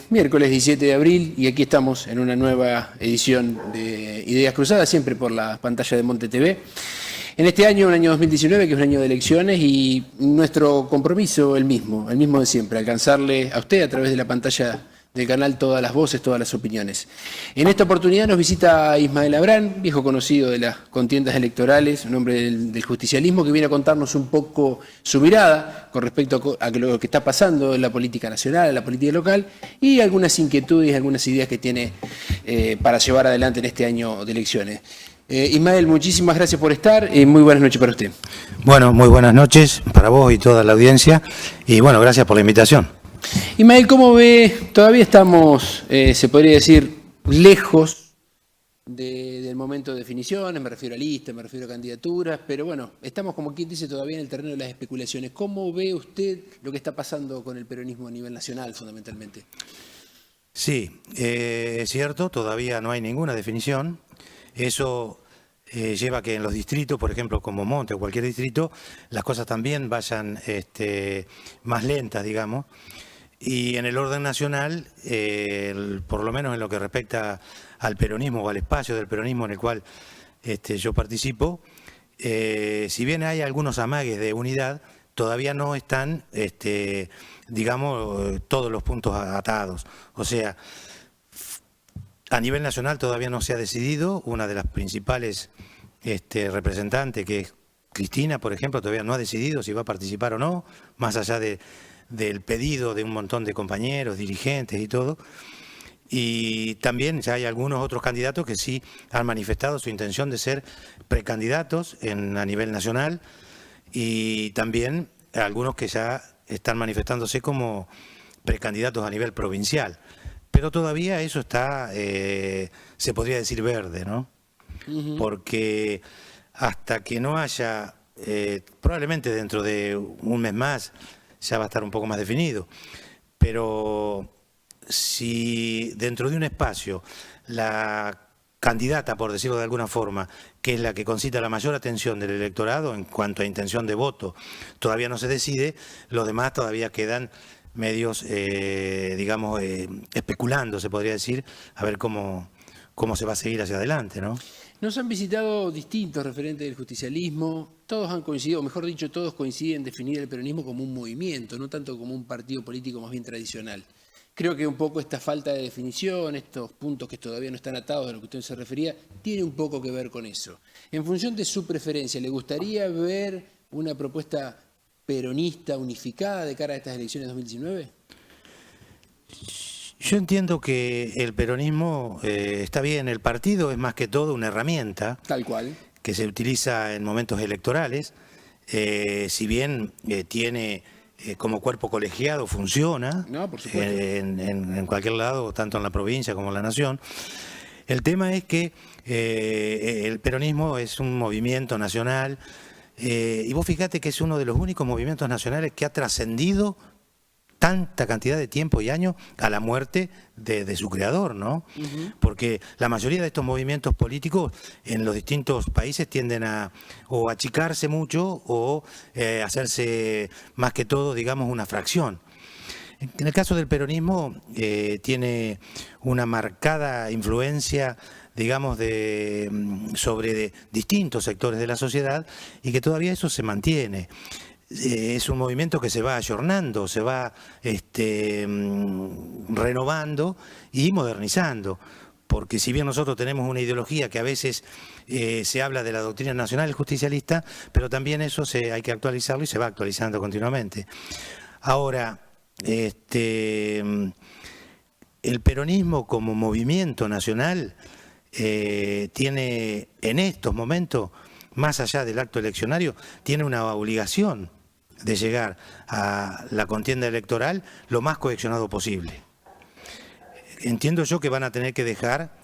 Miércoles 17 de abril y aquí estamos en una nueva edición de Ideas Cruzadas, siempre por la pantalla de Monte TV. En este año, un año 2019, que es un año de elecciones y nuestro compromiso el mismo de siempre, alcanzarle a usted a través de la pantalla del canal todas las voces, todas las opiniones. En esta oportunidad nos visita Ismael Abrán, viejo conocido de las contiendas electorales, un hombre del justicialismo que viene a contarnos un poco su mirada con respecto a lo que está pasando en la política nacional, en la política local y algunas inquietudes, algunas ideas que tiene para llevar adelante en este año de elecciones. Ismael, muchísimas gracias por estar y muy buenas noches para usted. Bueno, muy buenas noches para vos y toda la audiencia y bueno, gracias por la invitación. Ismael, ¿cómo ve? Todavía estamos, se podría decir, lejos del momento de definiciones, me refiero a listas, me refiero a candidaturas, pero bueno, estamos como quien dice todavía en el terreno de las especulaciones. ¿Cómo ve usted lo que está pasando con el peronismo a nivel nacional fundamentalmente? Sí, es cierto, todavía no hay ninguna definición. Eso lleva a que en los distritos, por ejemplo, como Monte o cualquier distrito, las cosas también vayan más lentas, digamos. Y en el orden nacional, por lo menos en lo que respecta al peronismo o al espacio del peronismo en el cual yo participo, si bien hay algunos amagues de unidad, todavía no están, digamos, todos los puntos atados. O sea, a nivel nacional todavía no se ha decidido. Una de las principales representantes, que es Cristina, por ejemplo, todavía no ha decidido si va a participar o no, más allá del pedido de un montón de compañeros, dirigentes y todo. Y también ya hay algunos otros candidatos que sí han manifestado su intención de ser precandidatos a nivel nacional y también algunos que ya están manifestándose como precandidatos a nivel provincial. Pero todavía eso está, se podría decir verde, ¿no? Porque hasta que no haya, probablemente dentro de un mes más, ya va a estar un poco más definido. Pero si dentro de un espacio la candidata, por decirlo de alguna forma, que es la que concita la mayor atención del electorado en cuanto a intención de voto, todavía no se decide, los demás todavía quedan medios, digamos, especulando, se podría decir, a ver cómo se va a seguir hacia adelante, ¿no? Nos han visitado distintos referentes del justicialismo, todos han coincidido, o mejor dicho, todos coinciden en definir el peronismo como un movimiento, no tanto como un partido político más bien tradicional. Creo que un poco esta falta de definición, estos puntos que todavía no están atados a lo que usted se refería, tiene un poco que ver con eso. En función de su preferencia, ¿le gustaría ver una propuesta peronista unificada de cara a estas elecciones de 2019? Yo entiendo que el peronismo está bien, el partido es más que todo una herramienta. Tal cual. Que se utiliza en momentos electorales, si bien tiene como cuerpo colegiado, funciona no, por supuesto. En cualquier lado, tanto en la provincia como en la nación. El tema es que el peronismo es un movimiento nacional y vos fíjate que es uno de los únicos movimientos nacionales que ha trascendido tanta cantidad de tiempo y años a la muerte de su creador, ¿no? Porque la mayoría de estos movimientos políticos en los distintos países tienden a o achicarse mucho o hacerse más que todo, digamos, una fracción. En el caso del peronismo tiene una marcada influencia, digamos, sobre distintos sectores de la sociedad y que todavía eso se mantiene. Es un movimiento que se va ayornando, se va renovando y modernizando, porque si bien nosotros tenemos una ideología que a veces se habla de la doctrina nacional justicialista, pero también eso hay que actualizarlo y se va actualizando continuamente. Ahora, el peronismo como movimiento nacional tiene en estos momentos, más allá del acto eleccionario, tiene una obligación de llegar a la contienda electoral lo más cohesionado posible. Entiendo yo que van a tener que dejar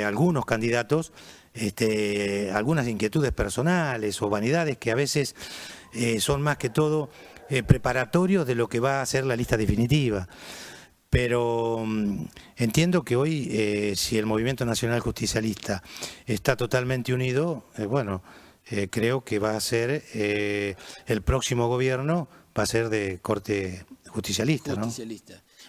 algunos candidatos algunas inquietudes personales o vanidades que a veces son más que todo preparatorios de lo que va a ser la lista definitiva. Pero entiendo que hoy, si el Movimiento Nacional Justicialista está totalmente unido, bueno, creo que va a ser, el próximo gobierno va a ser de corte justicialista, ¿no?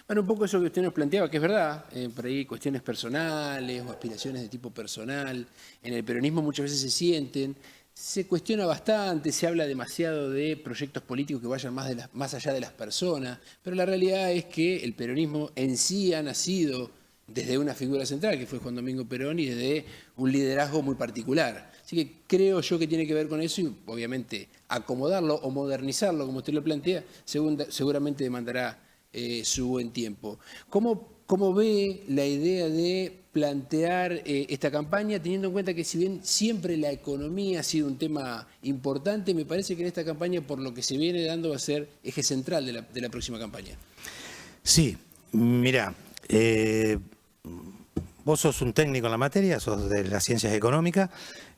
Bueno, un poco eso que usted nos planteaba, que es verdad, por ahí cuestiones personales o aspiraciones de tipo personal, en el peronismo muchas veces se sienten, se cuestiona bastante, se habla demasiado de proyectos políticos que vayan más allá de las personas, pero la realidad es que el peronismo en sí ha nacido desde una figura central, que fue Juan Domingo Perón, y desde un liderazgo muy particular. Así que creo yo que tiene que ver con eso y obviamente acomodarlo o modernizarlo, como usted lo plantea, seguramente demandará su buen tiempo. ¿Cómo ve la idea de plantear esta campaña, teniendo en cuenta que si bien siempre la economía ha sido un tema importante, me parece que en esta campaña, por lo que se viene dando, va a ser eje central de la próxima campaña? Sí, mira, vos sos un técnico en la materia, sos de las ciencias económicas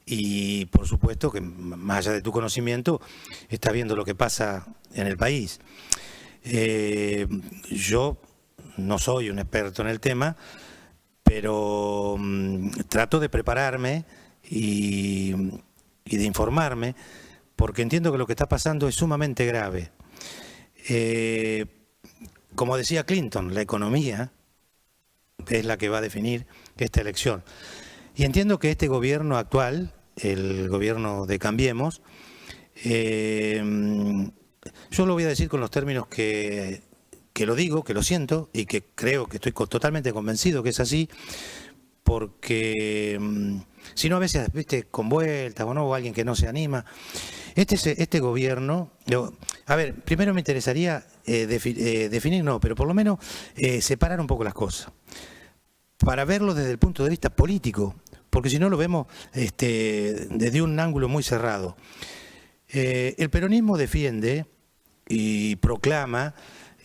y por supuesto que más allá de tu conocimiento estás viendo lo que pasa en el país. Yo no soy un experto en el tema, pero trato de prepararme y de informarme, porque entiendo que lo que está pasando es sumamente grave. Como decía Clinton, la economía es la que va a definir esta elección. Y entiendo que este gobierno actual, el gobierno de Cambiemos, yo lo voy a decir con los términos que lo digo, que lo siento y que creo que estoy totalmente convencido que es así, porque si no a veces, viste, con vueltas o alguien que no se anima. Este gobierno, a ver, primero me interesaría definir, no, pero por lo menos separar un poco las cosas, para verlo desde el punto de vista político, porque si no lo vemos desde un ángulo muy cerrado. El peronismo defiende y proclama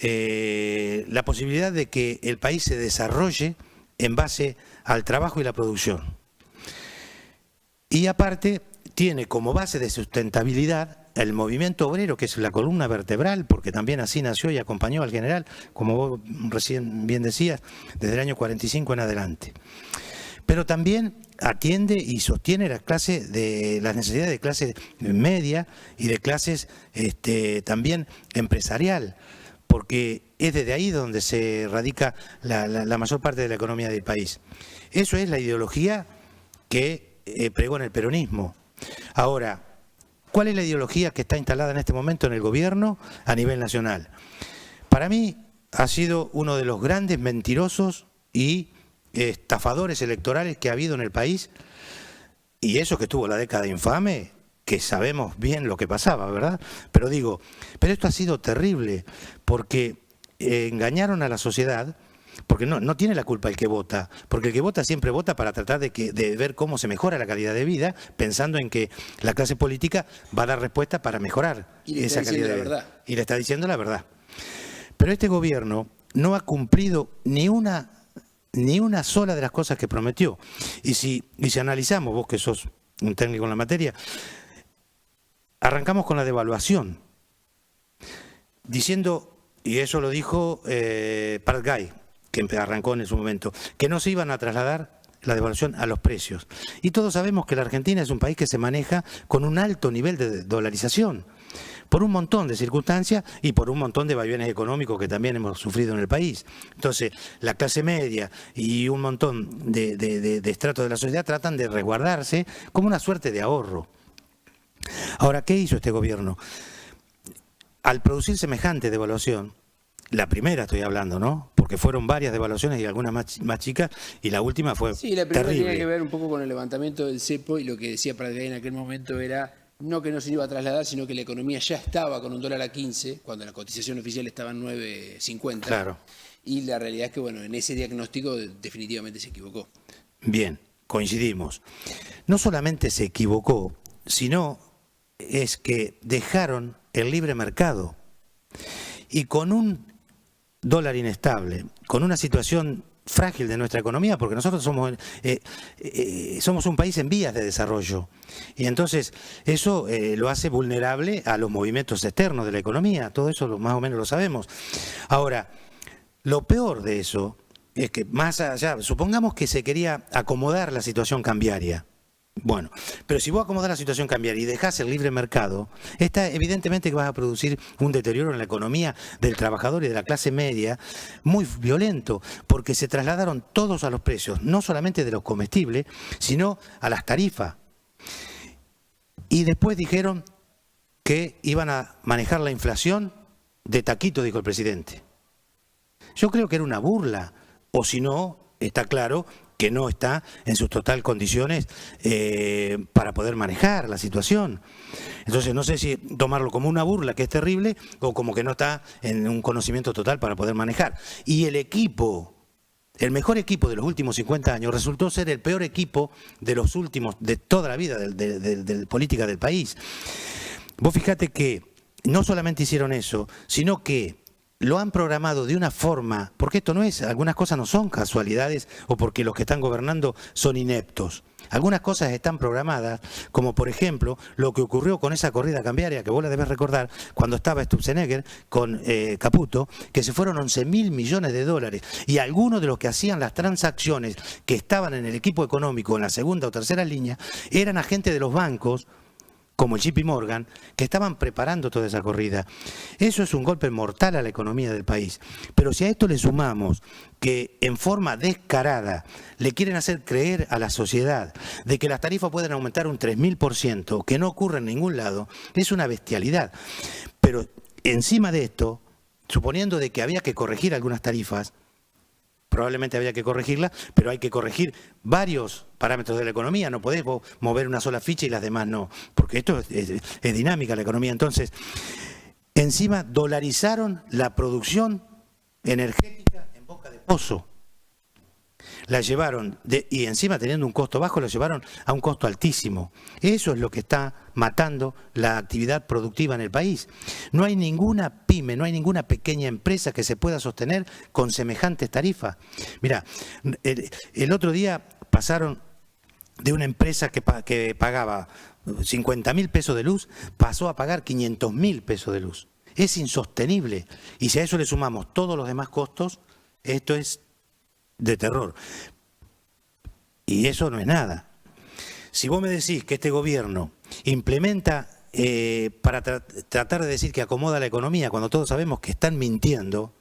la posibilidad de que el país se desarrolle en base al trabajo y la producción. Y aparte tiene como base de sustentabilidad el movimiento obrero, que es la columna vertebral, porque también así nació y acompañó al general, como vos recién bien decías, desde el año 45 en adelante. Pero también atiende y sostiene las necesidades de clase media y de clases también empresarial, porque es desde ahí donde se radica la mayor parte de la economía del país. Eso es la ideología que pregona el peronismo. Ahora, ¿cuál es la ideología que está instalada en este momento en el gobierno a nivel nacional? Para mí ha sido uno de los grandes mentirosos y estafadores electorales que ha habido en el país, y eso que estuvo la década infame, que sabemos bien lo que pasaba, ¿verdad? Pero esto ha sido terrible, porque engañaron a la sociedad, porque no tiene la culpa el que vota, porque el que vota siempre vota para tratar de ver cómo se mejora la calidad de vida, pensando en que la clase política va a dar respuesta para mejorar esa calidad de vida. Y le está diciendo la verdad. Pero este gobierno no ha cumplido ni una sola de las cosas que prometió. Y si analizamos, vos que sos un técnico en la materia, arrancamos con la devaluación, diciendo, y eso lo dijo Pat Guy, que arrancó en su momento, que no se iban a trasladar la devaluación a los precios. Y todos sabemos que la Argentina es un país que se maneja con un alto nivel de dolarización, por un montón de circunstancias y por un montón de vaivenes económicos que también hemos sufrido en el país. Entonces, la clase media y un montón de estratos de la sociedad tratan de resguardarse como una suerte de ahorro. Ahora, ¿qué hizo este gobierno? Al producir semejante devaluación, la primera estoy hablando, ¿no? Porque fueron varias devaluaciones y algunas más chicas, y la última fue terrible. Sí, la primera tenía que ver un poco con el levantamiento del cepo, y lo que decía Pratgay en aquel momento era no que no se iba a trasladar, sino que la economía ya estaba con $1 a 15, cuando la cotización oficial estaba en 9.50. Claro. Y la realidad es que, bueno, en ese diagnóstico definitivamente se equivocó. Bien, coincidimos. No solamente se equivocó, sino es que dejaron el libre mercado. Y con un dólar inestable, con una situación frágil de nuestra economía, porque nosotros somos un país en vías de desarrollo, y entonces eso lo hace vulnerable a los movimientos externos de la economía. Todo eso más o menos lo sabemos. Ahora, lo peor de eso es que más allá, supongamos que se quería acomodar la situación cambiaria, Bueno, pero si vos acomodás la situación cambiar y dejás el libre mercado, evidentemente que vas a producir un deterioro en la economía del trabajador y de la clase media muy violento, porque se trasladaron todos a los precios, no solamente de los comestibles, sino a las tarifas. Y después dijeron que iban a manejar la inflación de taquito, dijo el presidente. Yo creo que era una burla, o si no, está claro que no está en sus total condiciones para poder manejar la situación. Entonces no sé si tomarlo como una burla, que es terrible, o como que no está en un conocimiento total para poder manejar. Y el equipo, el mejor equipo de los últimos 50 años, resultó ser el peor equipo de los últimos, de toda la vida de política del país. Vos fíjate que no solamente hicieron eso, sino que lo han programado de una forma, porque esto no es, algunas cosas no son casualidades o porque los que están gobernando son ineptos. Algunas cosas están programadas, como por ejemplo lo que ocurrió con esa corrida cambiaria, que vos la debés recordar, cuando estaba Sturzenegger con Caputo, que se fueron 11.000 millones de dólares. Y algunos de los que hacían las transacciones que estaban en el equipo económico en la segunda o tercera línea, eran agentes de los bancos, como el JP Morgan, que estaban preparando toda esa corrida. Eso es un golpe mortal a la economía del país. Pero si a esto le sumamos que en forma descarada le quieren hacer creer a la sociedad de que las tarifas pueden aumentar un 3000%, que no ocurre en ningún lado, es una bestialidad. Pero encima de esto, suponiendo de que había que corregir algunas tarifas, probablemente habría que corregirla, pero hay que corregir varios parámetros de la economía. No podés vos mover una sola ficha y las demás no, porque esto es dinámica la economía. Entonces, encima dolarizaron la producción energética en boca de pozo. La llevaron, y encima teniendo un costo bajo, la llevaron a un costo altísimo. Eso es lo que está matando la actividad productiva en el país. No hay ninguna pyme, no hay ninguna pequeña empresa que se pueda sostener con semejantes tarifas. Mira, el otro día pasaron de una empresa que pagaba 50.000 pesos de luz, pasó a pagar 500.000 pesos de luz. Es insostenible. Y si a eso le sumamos todos los demás costos, esto es de terror. Y eso no es nada. Si vos me decís que este gobierno implementa para tratar de decir que acomoda la economía cuando todos sabemos que están mintiendo,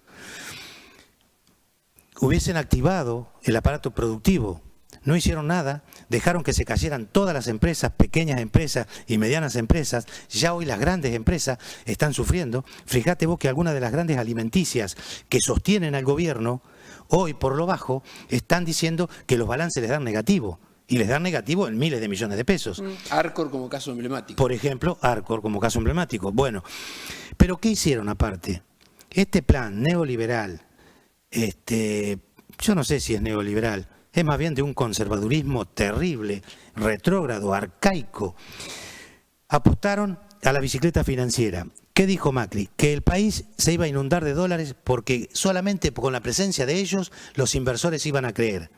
hubiesen activado el aparato productivo. No hicieron nada, dejaron que se cayeran todas las empresas, pequeñas empresas y medianas empresas. Ya hoy las grandes empresas están sufriendo. Fíjate vos que algunas de las grandes alimenticias que sostienen al gobierno, hoy por lo bajo, están diciendo que los balances les dan negativo. Y les dan negativo en miles de millones de pesos. Arcor como caso emblemático. Por ejemplo, Arcor como caso emblemático. Bueno, pero ¿qué hicieron aparte? Este plan neoliberal, yo no sé si es neoliberal, es más bien de un conservadurismo terrible, retrógrado, arcaico. Apostaron a la bicicleta financiera. ¿Qué dijo Macri? Que el país se iba a inundar de dólares porque solamente con la presencia de ellos los inversores iban a creer.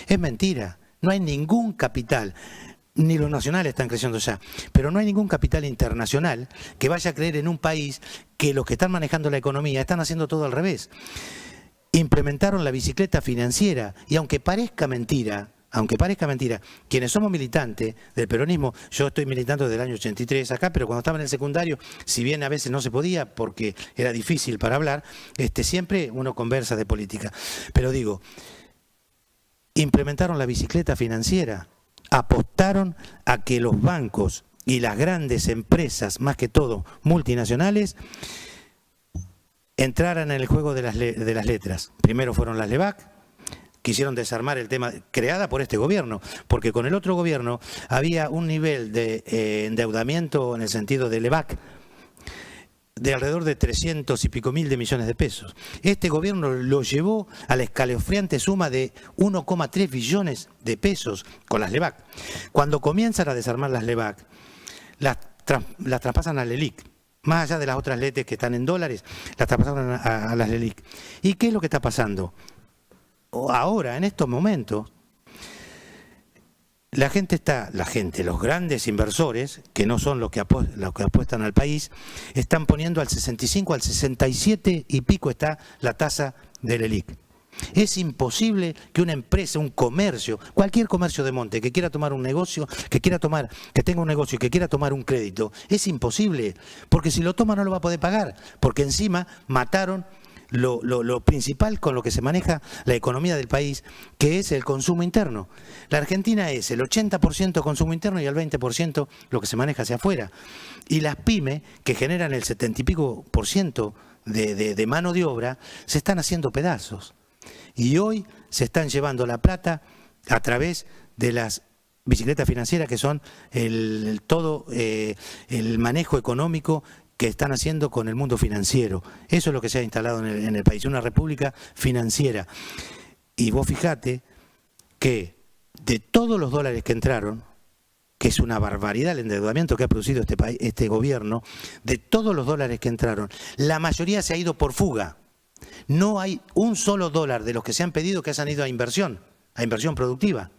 Es mentira, no hay ningún capital, ni los nacionales están creciendo ya, pero no hay ningún capital internacional que vaya a creer en un país que los que están manejando la economía están haciendo todo al revés. Implementaron la bicicleta financiera y aunque parezca mentira, quienes somos militantes del peronismo, yo estoy militando desde el año 83 acá, pero cuando estaba en el secundario, si bien a veces no se podía porque era difícil para hablar, siempre uno conversa de política. Pero digo, implementaron la bicicleta financiera, apostaron a que los bancos y las grandes empresas, más que todo multinacionales, entraran en el juego de las letras. Primero fueron las LEVAC, quisieron desarmar el tema, creada por este gobierno, porque con el otro gobierno había un nivel de endeudamiento en el sentido de LEVAC de alrededor de 300 y pico mil de millones de pesos. Este gobierno lo llevó a la escalofriante suma de 1,3 billones de pesos con las LEVAC. Cuando comienzan a desarmar las LEVAC, las traspasan a LELIC. Más allá de las otras letes que están en dólares, las traspasaron a las LELIC. ¿Y qué es lo que está pasando? Ahora, en estos momentos, los grandes inversores, que no son los que apuestan al país, están poniendo al 65, al 67 y pico está la tasa del LELIC. Es imposible que una empresa, un comercio, cualquier comercio de monte que quiera tomar un negocio, que tenga un negocio y que quiera tomar un crédito, es imposible, porque si lo toma no lo va a poder pagar, porque encima mataron lo principal con lo que se maneja la economía del país, que es el consumo interno. La Argentina es el 80% consumo interno y el 20% lo que se maneja hacia afuera. Y las pymes, que generan el 70 y pico % de mano de obra, se están haciendo pedazos. Y hoy se están llevando la plata a través de las bicicletas financieras, que son todo el manejo económico que están haciendo con el mundo financiero. Eso es lo que se ha instalado en el país, una república financiera. Y vos fijate que de todos los dólares que entraron, que es una barbaridad el endeudamiento que ha producido este gobierno, de todos los dólares que entraron, la mayoría se ha ido por fuga. No hay un solo dólar de los que se han pedido que hayan ido a inversión productiva.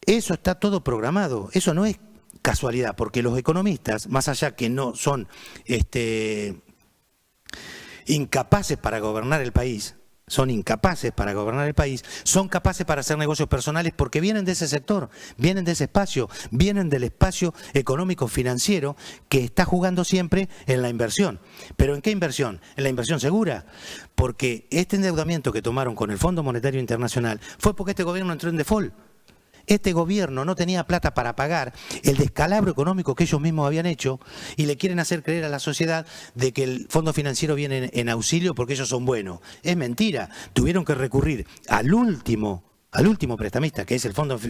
Eso está todo programado, eso no es casualidad, porque los economistas, más allá que no son incapaces para gobernar el país, son capaces para hacer negocios personales porque vienen de ese sector, vienen de ese espacio, vienen del espacio económico financiero que está jugando siempre en la inversión. ¿Pero en qué inversión? En la inversión segura, porque este endeudamiento que tomaron con el Fondo Monetario Internacional fue porque este gobierno entró en default. Este gobierno no tenía plata para pagar el descalabro económico que ellos mismos habían hecho y le quieren hacer creer a la sociedad de que el fondo financiero viene en auxilio porque ellos son buenos. Es mentira. Tuvieron que recurrir al último prestamista, que es el Fondo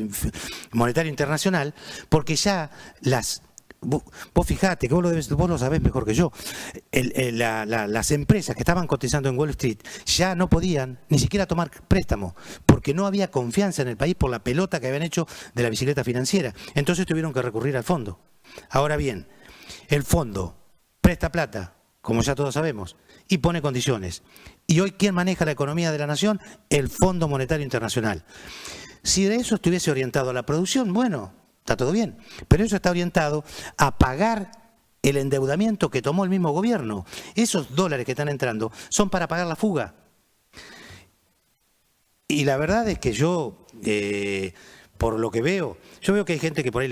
Monetario Internacional, porque ya vos fijate, que vos lo sabés mejor que yo, las empresas que estaban cotizando en Wall Street ya no podían ni siquiera tomar préstamo, porque no había confianza en el país por la pelota que habían hecho de la bicicleta financiera. Entonces tuvieron que recurrir al fondo. Ahora bien, el fondo presta plata, como ya todos sabemos, y pone condiciones. Y hoy, ¿quién maneja la economía de la nación? El Fondo Monetario Internacional. Si de eso estuviese orientado a la producción, bueno, está todo bien, pero eso está orientado a pagar el endeudamiento que tomó el mismo gobierno. Esos dólares que están entrando son para pagar la fuga. Y la verdad es que yo, por lo que veo, yo veo que hay gente que por ahí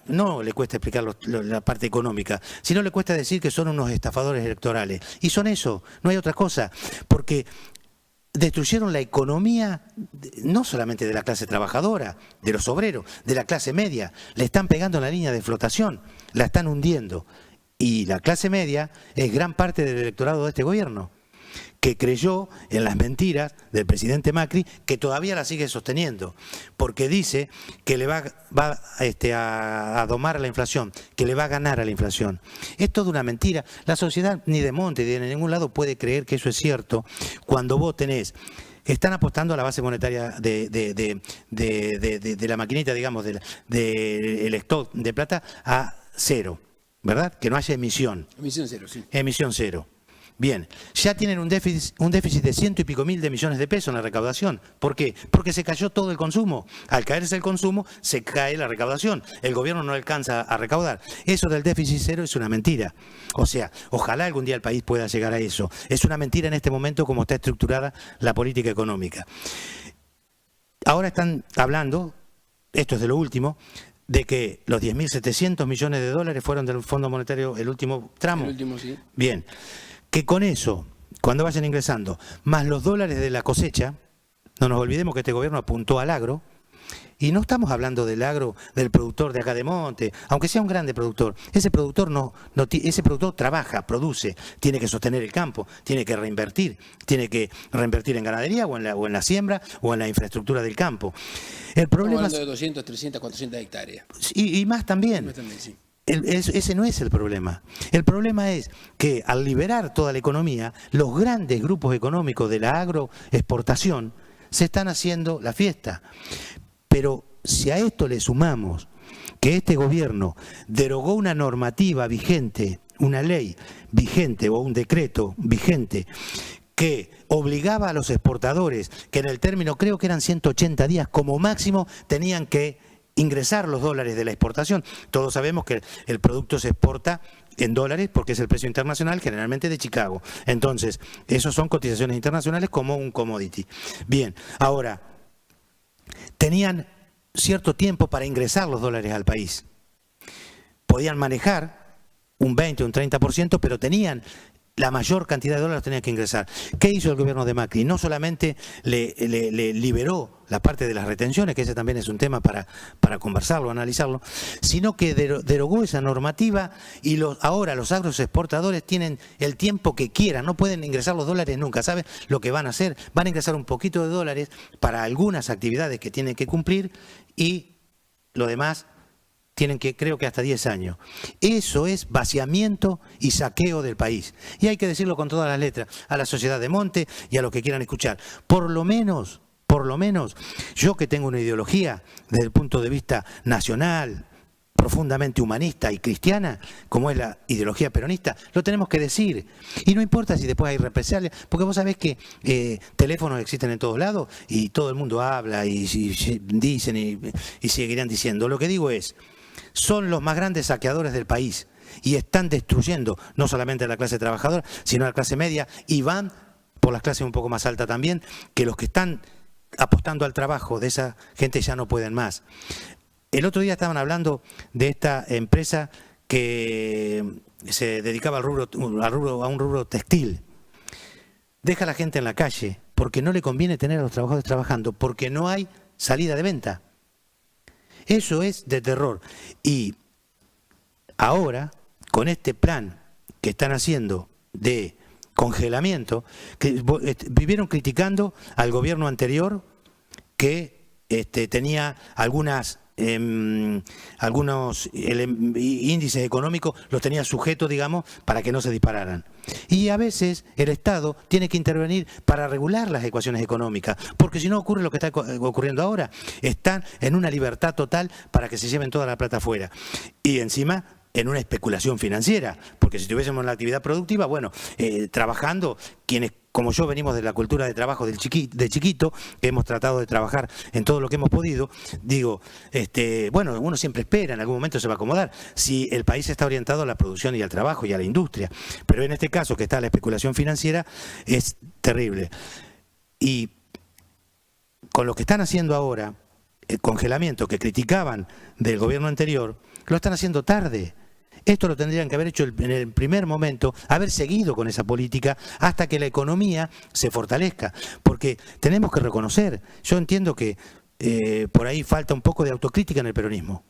no le cuesta explicar la parte económica, sino le cuesta decir que son unos estafadores electorales. Y son eso, no hay otra cosa, porque destruyeron la economía no solamente de la clase trabajadora, de los obreros, de la clase media. Le están pegando en la línea de flotación, la están hundiendo. Y la clase media es gran parte del electorado de este gobierno, que creyó en las mentiras del presidente Macri, que todavía la sigue sosteniendo, porque dice que le va a domar la inflación, que le va a ganar a la inflación. Es toda una mentira. La sociedad ni de monte ni de ningún lado puede creer que eso es cierto cuando vos están apostando a la base monetaria de la maquinita, digamos, del stock de plata a cero, ¿verdad? Que no haya emisión. Emisión cero, sí. Emisión cero. Bien, ya tienen un déficit de 100 y pico mil de millones de pesos en la recaudación. ¿Por qué? Porque se cayó todo el consumo. Al caerse el consumo, se cae la recaudación. El gobierno no alcanza a recaudar. Eso del déficit cero es una mentira. O sea, ojalá algún día el país pueda llegar a eso. Es una mentira en este momento como está estructurada la política económica. Ahora están hablando, esto es de lo último, de que los 10.700 millones de dólares fueron del Fondo Monetario, el último tramo. El último, sí. Bien. Que con eso, cuando vayan ingresando, más los dólares de la cosecha, no nos olvidemos que este gobierno apuntó al agro, y no estamos hablando del agro del productor de acá de Monte, aunque sea un grande productor. Ese productor ese productor trabaja, produce, tiene que sostener el campo, tiene que reinvertir en ganadería o en la siembra o en la infraestructura del campo. El problema estamos hablando de 200, 300, 400 hectáreas. Y más también. Más también, sí. Ese no es el problema. El problema es que al liberar toda la economía, los grandes grupos económicos de la agroexportación se están haciendo la fiesta. Pero si a esto le sumamos que este gobierno derogó una normativa vigente, una ley vigente o un decreto vigente que obligaba a los exportadores, que en el término creo que eran 180 días como máximo, tenían que ingresar los dólares de la exportación. Todos sabemos que el producto se exporta en dólares porque es el precio internacional, generalmente de Chicago. Entonces, esos son cotizaciones internacionales como un commodity. Bien, ahora, tenían cierto tiempo para ingresar los dólares al país. Podían manejar un 20, un 30%, pero tenían la mayor cantidad de dólares tenían que ingresar. ¿Qué hizo el gobierno de Macri? No solamente le liberó la parte de las retenciones, que ese también es un tema para conversarlo, analizarlo, sino que derogó esa normativa y ahora los agroexportadores tienen el tiempo que quieran, no pueden ingresar los dólares nunca. ¿Saben lo que van a hacer? Van a ingresar un poquito de dólares para algunas actividades que tienen que cumplir y lo demás tienen que, creo que hasta 10 años. Eso es vaciamiento y saqueo del país. Y hay que decirlo con todas las letras, a la sociedad de monte y a los que quieran escuchar. Por lo menos, yo que tengo una ideología desde el punto de vista nacional, profundamente humanista y cristiana, como es la ideología peronista, lo tenemos que decir. Y no importa si después hay represalias, porque vos sabés que teléfonos existen en todos lados y todo el mundo habla y dicen y seguirán diciendo. Lo que digo es, son los más grandes saqueadores del país y están destruyendo no solamente a la clase trabajadora, sino a la clase media y van por las clases un poco más altas también, que los que están apostando al trabajo de esa gente ya no pueden más. El otro día estaban hablando de esta empresa que se dedicaba a un rubro textil. Deja a la gente en la calle porque no le conviene tener a los trabajadores trabajando, porque no hay salida de venta. Eso es de terror. Y ahora, con este plan que están haciendo de congelamiento, que vivieron criticando al gobierno anterior que tenía algunos índices económicos, los tenía sujetos, digamos, para que no se dispararan. Y a veces el Estado tiene que intervenir para regular las ecuaciones económicas, porque si no ocurre lo que está ocurriendo ahora, están en una libertad total para que se lleven toda la plata afuera. Y encima en una especulación financiera, porque si tuviésemos la actividad productiva, bueno, trabajando, quienes como yo venimos de la cultura de trabajo de chiquito, que hemos tratado de trabajar en todo lo que hemos podido, digo, bueno, uno siempre espera, en algún momento se va a acomodar, si el país está orientado a la producción y al trabajo y a la industria, pero en este caso que está la especulación financiera es terrible. Y con lo que están haciendo ahora, el congelamiento que criticaban del gobierno anterior, lo están haciendo tarde. Esto lo tendrían que haber hecho en el primer momento, haber seguido con esa política hasta que la economía se fortalezca. Porque tenemos que reconocer, yo entiendo que por ahí falta un poco de autocrítica en el peronismo.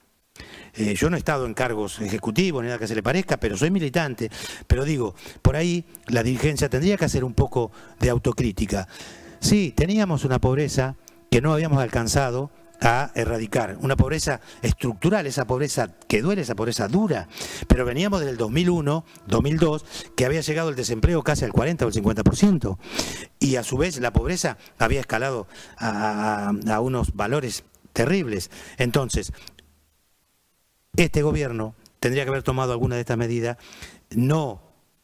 Yo no he estado en cargos ejecutivos ni nada que se le parezca, pero soy militante. Pero digo, por ahí la dirigencia tendría que hacer un poco de autocrítica. Sí, teníamos una pobreza que no habíamos alcanzado a erradicar, una pobreza estructural, esa pobreza que duele, esa pobreza dura, pero veníamos desde el 2001, 2002, que había llegado el desempleo casi al 40 o el 50%, y a su vez la pobreza había escalado a unos valores terribles. Entonces, este gobierno tendría que haber tomado alguna de estas medidas, no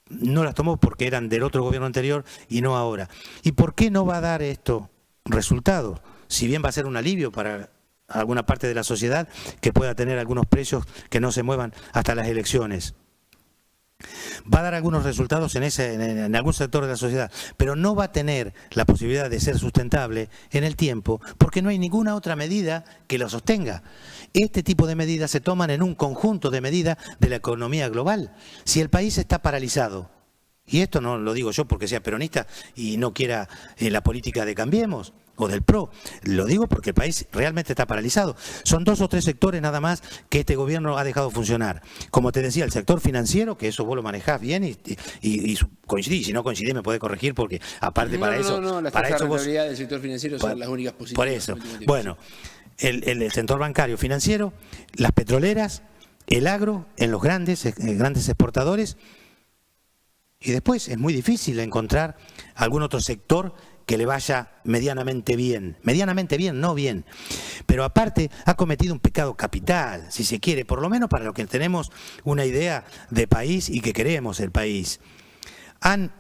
las tomó porque eran del otro gobierno anterior y no ahora. ¿Y por qué no va a dar esto resultados? Si bien va a ser un alivio para alguna parte de la sociedad que pueda tener algunos precios que no se muevan hasta las elecciones. Va a dar algunos resultados en algún sector de la sociedad, pero no va a tener la posibilidad de ser sustentable en el tiempo porque no hay ninguna otra medida que lo sostenga. Este tipo de medidas se toman en un conjunto de medidas de la economía global. Si el país está paralizado, y esto no lo digo yo porque sea peronista y no quiera la política de Cambiemos o del PRO, lo digo porque el país realmente está paralizado. Son 2 o 3 sectores nada más que este gobierno ha dejado funcionar. Como te decía, el sector financiero, que eso vos lo manejás bien y coincidís, si no coincidís me podés corregir porque aparte para eso... No, las tasas de rentabilidad del sector financiero son las únicas positivas. Por eso, bueno, el sector bancario financiero, las petroleras, el agro, en los grandes exportadores, y después es muy difícil encontrar algún otro sector que le vaya medianamente bien, no bien, pero aparte ha cometido un pecado capital, si se quiere, por lo menos para los que tenemos una idea de país y que queremos el país. Han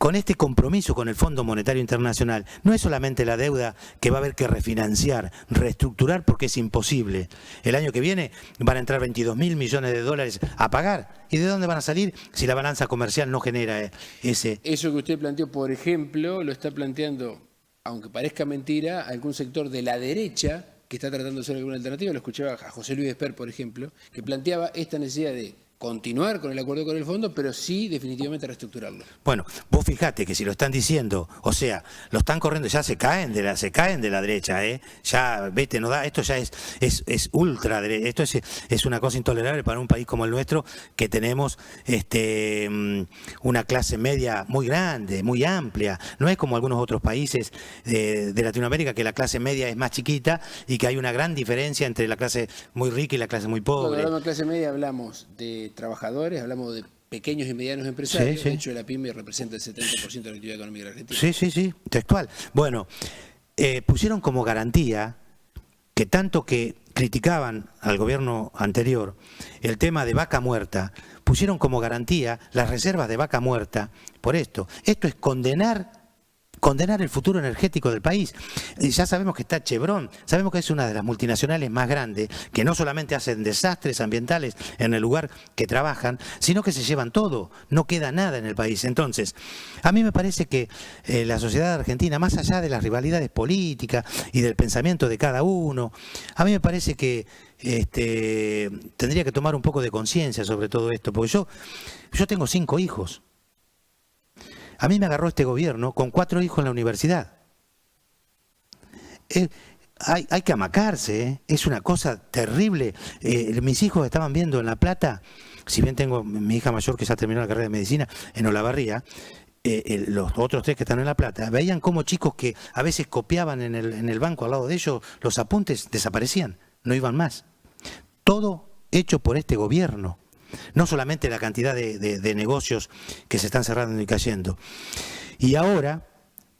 con este compromiso con el Fondo Monetario Internacional, no es solamente la deuda que va a haber que refinanciar, reestructurar, porque es imposible. El año que viene van a entrar 22.000 millones de dólares a pagar. ¿Y de dónde van a salir si la balanza comercial no genera ese? Eso que usted planteó, por ejemplo, lo está planteando, aunque parezca mentira, algún sector de la derecha que está tratando de hacer alguna alternativa. Lo escuchaba a José Luis Esper, por ejemplo, que planteaba esta necesidad de continuar con el acuerdo con el fondo, pero sí definitivamente reestructurarlo. Bueno, vos fijate que si lo están diciendo, o sea, lo están corriendo, ya se caen de la derecha, ya, vete, no da, esto ya es ultra derecha, esto es una cosa intolerable para un país como el nuestro, que tenemos una clase media muy grande, muy amplia. No es como algunos otros países de Latinoamérica, que la clase media es más chiquita y que hay una gran diferencia entre la clase muy rica y la clase muy pobre. Cuando hablamos de clase media hablamos de trabajadores, hablamos de pequeños y medianos empresarios. Sí, sí. De hecho, la pyme representa el 70% de la actividad económica de la Argentina. Sí, textual. Bueno, pusieron como garantía que tanto que criticaban al gobierno anterior el tema de vaca muerta, pusieron como garantía las reservas de vaca muerta por esto. Esto es condenar el futuro energético del país. Ya sabemos que está Chevron, sabemos que es una de las multinacionales más grandes, que no solamente hacen desastres ambientales en el lugar que trabajan, sino que se llevan todo, no queda nada en el país. Entonces, a mí me parece que la sociedad argentina, más allá de las rivalidades políticas y del pensamiento de cada uno, a mí me parece que tendría que tomar un poco de conciencia sobre todo esto, porque yo tengo 5 hijos. A mí me agarró este gobierno con 4 hijos en la universidad. Hay que amacarse, es una cosa terrible. Mis hijos estaban viendo en La Plata, si bien tengo mi hija mayor que ya terminó la carrera de medicina en Olavarría, los otros 3 que están en La Plata, veían cómo chicos que a veces copiaban en el banco al lado de ellos, los apuntes desaparecían, no iban más. Todo hecho por este gobierno. No solamente la cantidad de negocios que se están cerrando y cayendo. Y ahora,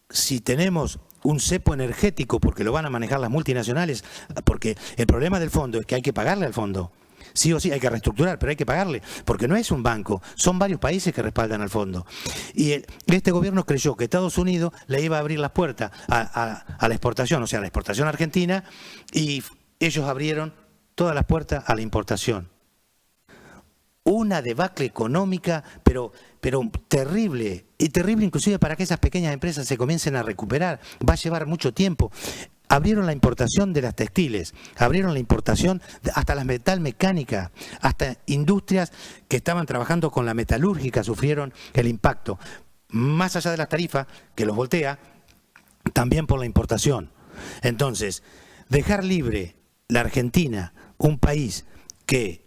si tenemos un cepo energético, porque lo van a manejar las multinacionales, porque el problema del fondo es que hay que pagarle al fondo. Sí o sí, hay que reestructurar, pero hay que pagarle, porque no es un banco, son varios países que respaldan al fondo. Y este gobierno creyó que Estados Unidos le iba a abrir las puertas a la exportación, o sea, a la exportación argentina, y ellos abrieron todas las puertas a la importación. Una debacle económica, pero terrible, y terrible inclusive para que esas pequeñas empresas se comiencen a recuperar. Va a llevar mucho tiempo. Abrieron la importación de las textiles, abrieron la importación hasta la metalmecánica, hasta industrias que estaban trabajando con la metalúrgica sufrieron el impacto. Más allá de las tarifas, que los voltea, también por la importación. Entonces, dejar libre la Argentina, un país que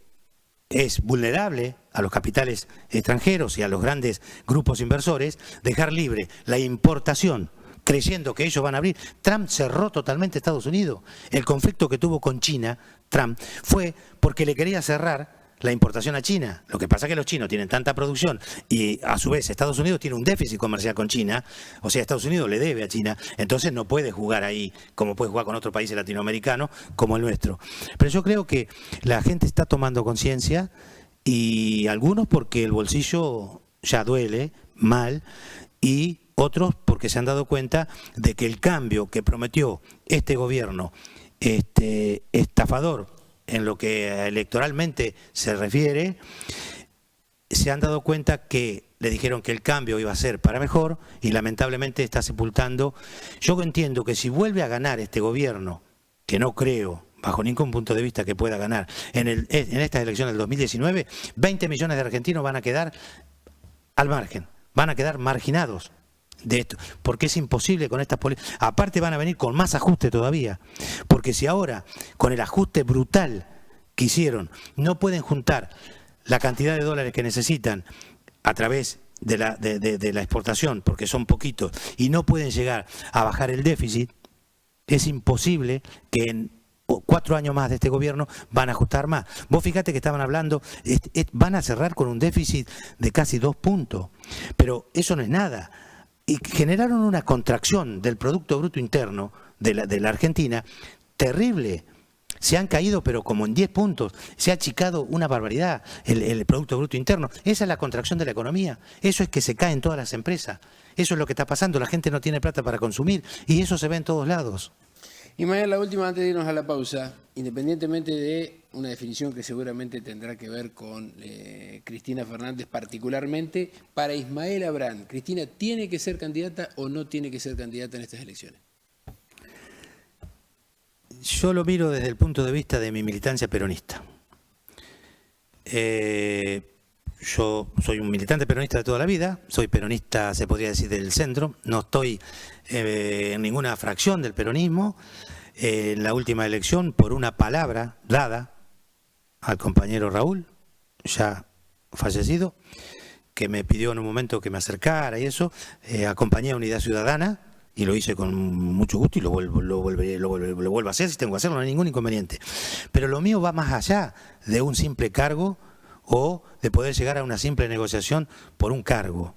es vulnerable a los capitales extranjeros y a los grandes grupos inversores, dejar libre la importación, creyendo que ellos van a abrir. Trump cerró totalmente Estados Unidos. El conflicto que tuvo con China, Trump, fue porque le quería cerrar la importación a China. Lo que pasa es que los chinos tienen tanta producción y a su vez Estados Unidos tiene un déficit comercial con China, o sea, Estados Unidos le debe a China, entonces no puede jugar ahí como puede jugar con otros países latinoamericanos como el nuestro. Pero yo creo que la gente está tomando conciencia, y algunos porque el bolsillo ya duele mal, y otros porque se han dado cuenta de que el cambio que prometió este gobierno estafador en lo que electoralmente se refiere, se han dado cuenta que le dijeron que el cambio iba a ser para mejor y lamentablemente está sepultando. Yo entiendo que si vuelve a ganar este gobierno, que no creo bajo ningún punto de vista que pueda ganar en estas elecciones del 2019, 20 millones de argentinos van a quedar al margen, van a quedar marginados de esto, porque es imposible con estas políticas. Aparte van a venir con más ajuste todavía, porque si ahora con el ajuste brutal que hicieron no pueden juntar la cantidad de dólares que necesitan a través de la exportación, porque son poquitos, y no pueden llegar a bajar el déficit, es imposible que en 4 años más de este gobierno van a ajustar más. Vos fíjate que estaban hablando, van a cerrar con un déficit de casi 2 puntos, pero eso no es nada. Y generaron una contracción del Producto Bruto Interno de la Argentina terrible. se han caído, pero como en 10 puntos, se ha achicado una barbaridad el Producto Bruto Interno. Esa es la contracción de la economía, eso es que se caen todas las empresas, eso es lo que está pasando, la gente no tiene plata para consumir y eso se ve en todos lados. Ismael, la última antes de irnos a la pausa, independientemente de una definición que seguramente tendrá que ver con Cristina Fernández particularmente, para Ismael Abrán, ¿Cristina tiene que ser candidata o no tiene que ser candidata en estas elecciones? Yo lo miro desde el punto de vista de mi militancia peronista. Yo soy un militante peronista de toda la vida, soy peronista, se podría decir, del centro, no estoy en ninguna fracción del peronismo. En la última elección, por una palabra dada al compañero Raúl, ya fallecido, que me pidió en un momento que me acercara y eso, acompañé a Unidad Ciudadana y lo hice con mucho gusto y lo vuelvo a hacer si tengo que hacerlo, no hay ningún inconveniente. Pero lo mío va más allá de un simple cargo o de poder llegar a una simple negociación por un cargo.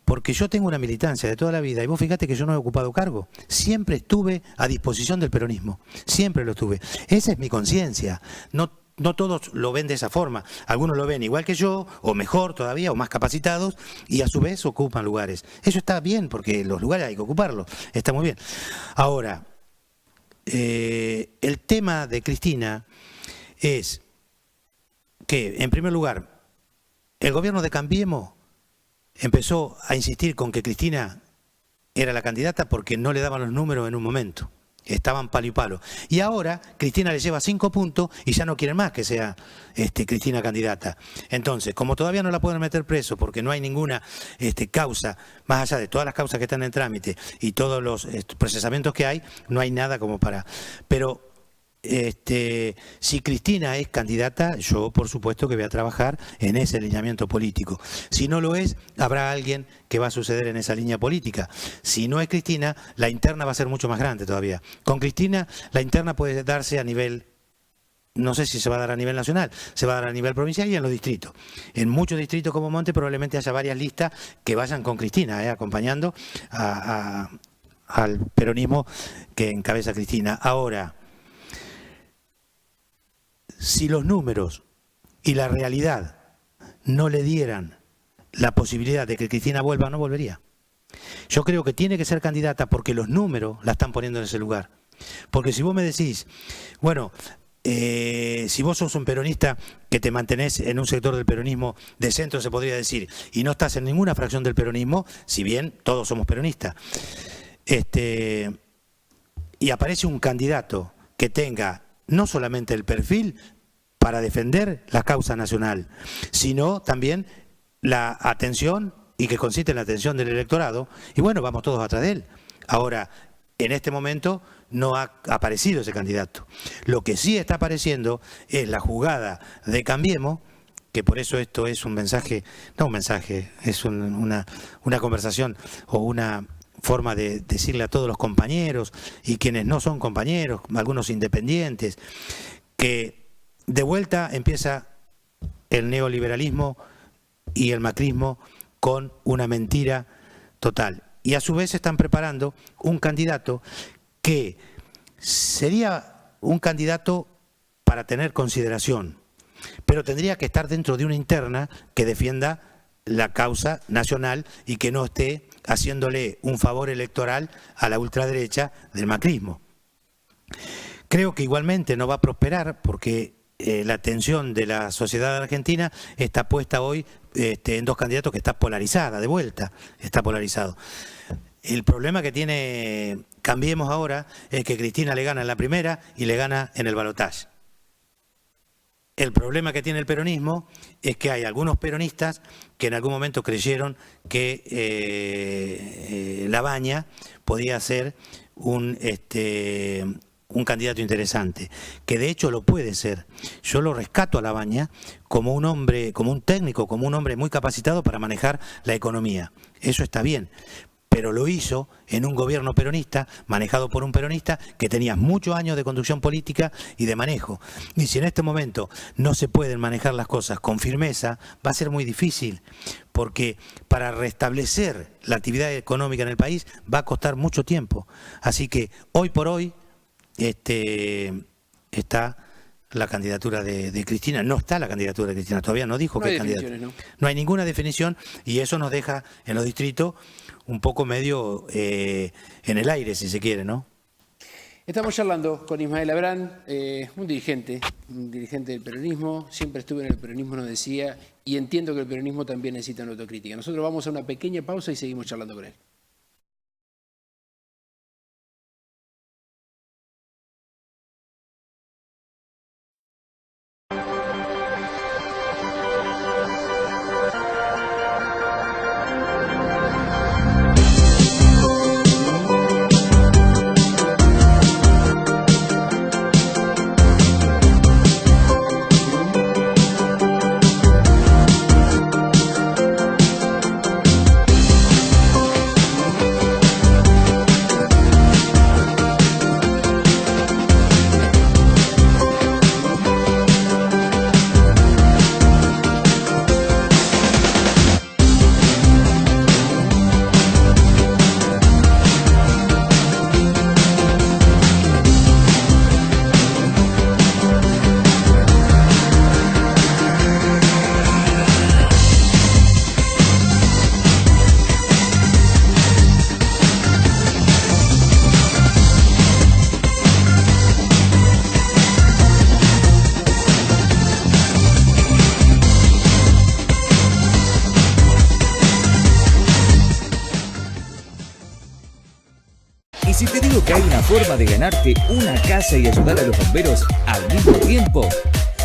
Porque yo tengo una militancia de toda la vida y vos fíjate que yo no he ocupado cargo. Siempre estuve a disposición del peronismo, siempre lo estuve. Esa es mi conciencia. No todos lo ven de esa forma. Algunos lo ven igual que yo, o mejor todavía, o más capacitados, y a su vez ocupan lugares. Eso está bien, porque los lugares hay que ocuparlos. Está muy bien. Ahora, el tema de Cristina es que, en primer lugar, el gobierno de Cambiemos empezó a insistir con que Cristina era la candidata porque no le daban los números en un momento. Estaban palo y palo. Y ahora Cristina le lleva 5 puntos y ya no quieren más que sea Cristina candidata. Entonces, como todavía no la pueden meter preso porque no hay ninguna causa, más allá de todas las causas que están en trámite y todos los procesamientos que hay, no hay nada como para... Pero si Cristina es candidata, yo por supuesto que voy a trabajar en ese alineamiento político. Si no lo es, habrá alguien que va a suceder en esa línea política. Si no es Cristina, la interna va a ser mucho más grande todavía. Con Cristina, la interna puede darse a nivel, no sé si se va a dar a nivel nacional, se va a dar a nivel provincial y en los distritos. En muchos distritos como Monte probablemente haya varias listas que vayan con Cristina, acompañando al peronismo que encabeza Cristina. Ahora, si los números y la realidad no le dieran la posibilidad de que Cristina vuelva, no volvería. Yo creo que tiene que ser candidata porque los números la están poniendo en ese lugar. Porque si vos me decís, bueno, si vos sos un peronista que te mantenés en un sector del peronismo de centro, se podría decir, y no estás en ninguna fracción del peronismo, si bien todos somos peronistas, y aparece un candidato que tenga no solamente el perfil para defender la causa nacional, sino también la atención y que consiste en la atención del electorado, y bueno, vamos todos atrás de él. Ahora, en este momento no ha aparecido ese candidato. Lo que sí está apareciendo es la jugada de Cambiemos, que por eso esto es un mensaje, no un mensaje, es una conversación o una forma de decirle a todos los compañeros y quienes no son compañeros, algunos independientes, que de vuelta empieza el neoliberalismo y el macrismo con una mentira total. Y a su vez están preparando un candidato que sería un candidato para tener consideración, pero tendría que estar dentro de una interna que defienda la causa nacional y que no esté haciéndole un favor electoral a la ultraderecha del macrismo. Creo que igualmente no va a prosperar porque la atención de la sociedad argentina está puesta hoy en dos candidatos que está polarizada, de vuelta, está polarizado. El problema que tiene Cambiemos ahora es que Cristina le gana en la primera y le gana en el balotaje. El problema que tiene el peronismo es que hay algunos peronistas que en algún momento creyeron que Labaña podía ser un candidato interesante, que de hecho lo puede ser. Yo lo rescato a Labaña como un hombre, como un técnico, como un hombre muy capacitado para manejar la economía. Eso está bien. Pero lo hizo en un gobierno peronista, manejado por un peronista que tenía muchos años de conducción política y de manejo. Y si en este momento no se pueden manejar las cosas con firmeza, va a ser muy difícil, porque para restablecer la actividad económica en el país va a costar mucho tiempo. Así que hoy por hoy está la candidatura de Cristina. No está la candidatura de Cristina, todavía no dijo que es candidata. No hay ninguna definición y eso nos deja en los distritos un poco medio en el aire, si se quiere, ¿no? Estamos charlando con Ismael Abrán, un dirigente del peronismo, siempre estuve en el peronismo, nos decía, y entiendo que el peronismo también necesita una autocrítica. Nosotros vamos a una pequeña pausa y seguimos charlando con él. Si te digo que hay una forma de ganarte una casa y ayudar a los bomberos al mismo tiempo,